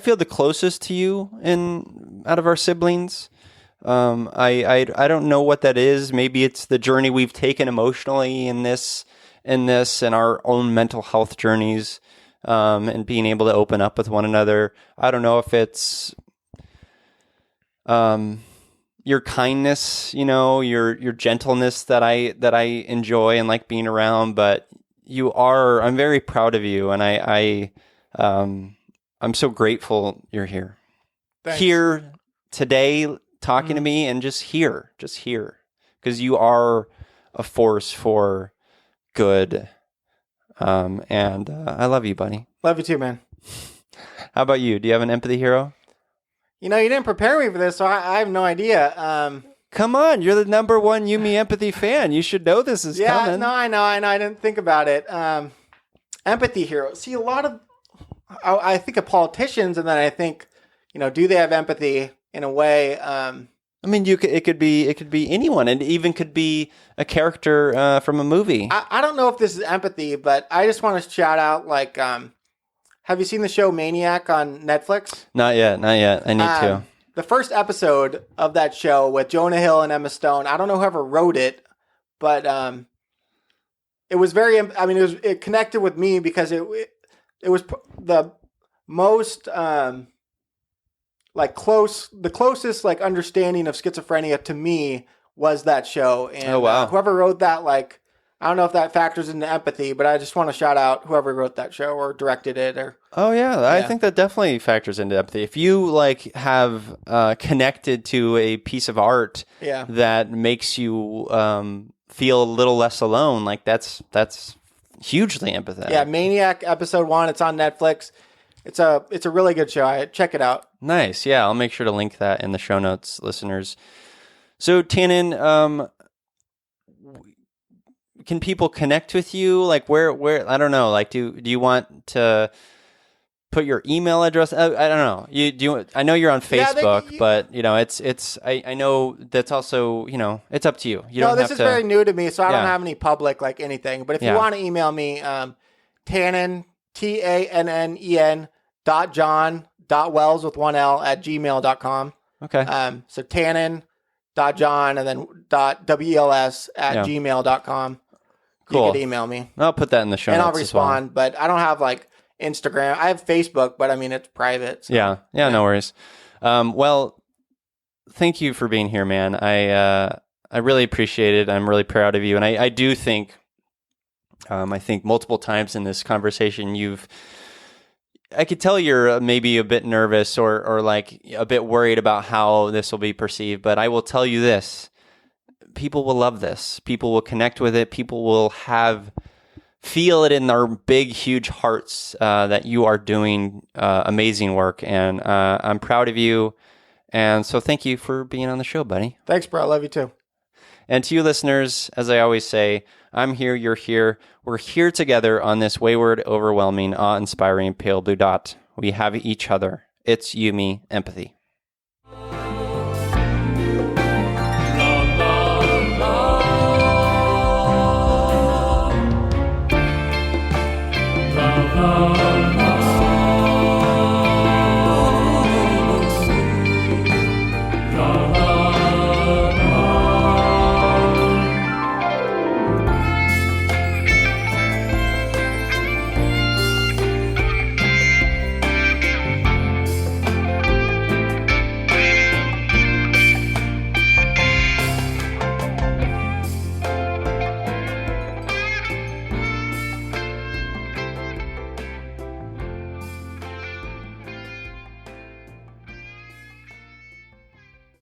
feel the closest to you out of our siblings. I don't know what that is. Maybe it's the journey we've taken emotionally in this and our own mental health journeys, and being able to open up with one another. I don't know if it's your kindness, your gentleness that I enjoy and like being around, but I'm very proud of you, and I'm so grateful you're here. Thanks. Here today talking to me, and just here, because you are a force for good. And I love you, buddy. Love you too, man. How about you? Do you have an empathy hero? You didn't prepare me for this, so I have no idea. Come on, you're the number one You Me Empathy fan. You should know this is coming. No, I know. I didn't think about it. Empathy hero. See, a lot of I think of politicians, and then I think, do they have empathy in a way? I mean, it could be anyone, and it even could be a character from a movie. I don't know if this is empathy, but I just want to shout out, have you seen the show Maniac on Netflix? Not yet. I need to. The first episode of that show with Jonah Hill and Emma Stone, I don't know whoever wrote it, but it was it connected with me because it was the most the closest understanding of schizophrenia to me was that show. And oh, wow. Whoever wrote that, I don't know if that factors into empathy, but I just want to shout out whoever wrote that show or directed it. Oh yeah, I think that definitely factors into empathy. If you have connected to a piece of art that makes you feel a little less alone, that's hugely empathetic. Yeah, Maniac episode 1. It's on Netflix. It's a really good show. Check it out. Nice. Yeah, I'll make sure to link that in the show notes, listeners. So Tannen, can people connect with you? Where I don't know. Do you want to put your email address? I don't know. I know you're on Facebook, but I know that's also, it's up to you. This is very new to me, so I don't have any public anything. But if you want to email me, Tannen, TANNEN .john.wels with one L @gmail.com. Okay. So Tannen.john and then .wels @gmail.com. Cool. You could email me. I'll put that in the show notes. And I'll respond, but I don't have Instagram. I have Facebook, but it's private. So. Yeah, no worries. Well, thank you for being here, man. I really appreciate it. I'm really proud of you, and I do think, I think multiple times in this conversation, I could tell you're maybe a bit nervous or a bit worried about how this will be perceived, but I will tell you this: people will love this. People will connect with it. People will feel it in their big, huge hearts that you are doing amazing work. And I'm proud of you. And so thank you for being on the show, buddy. Thanks, bro. I love you too. And to you listeners, as I always say, I'm here, you're here. We're here together on this wayward, overwhelming, awe-inspiring pale blue dot. We have each other. It's you, me, empathy.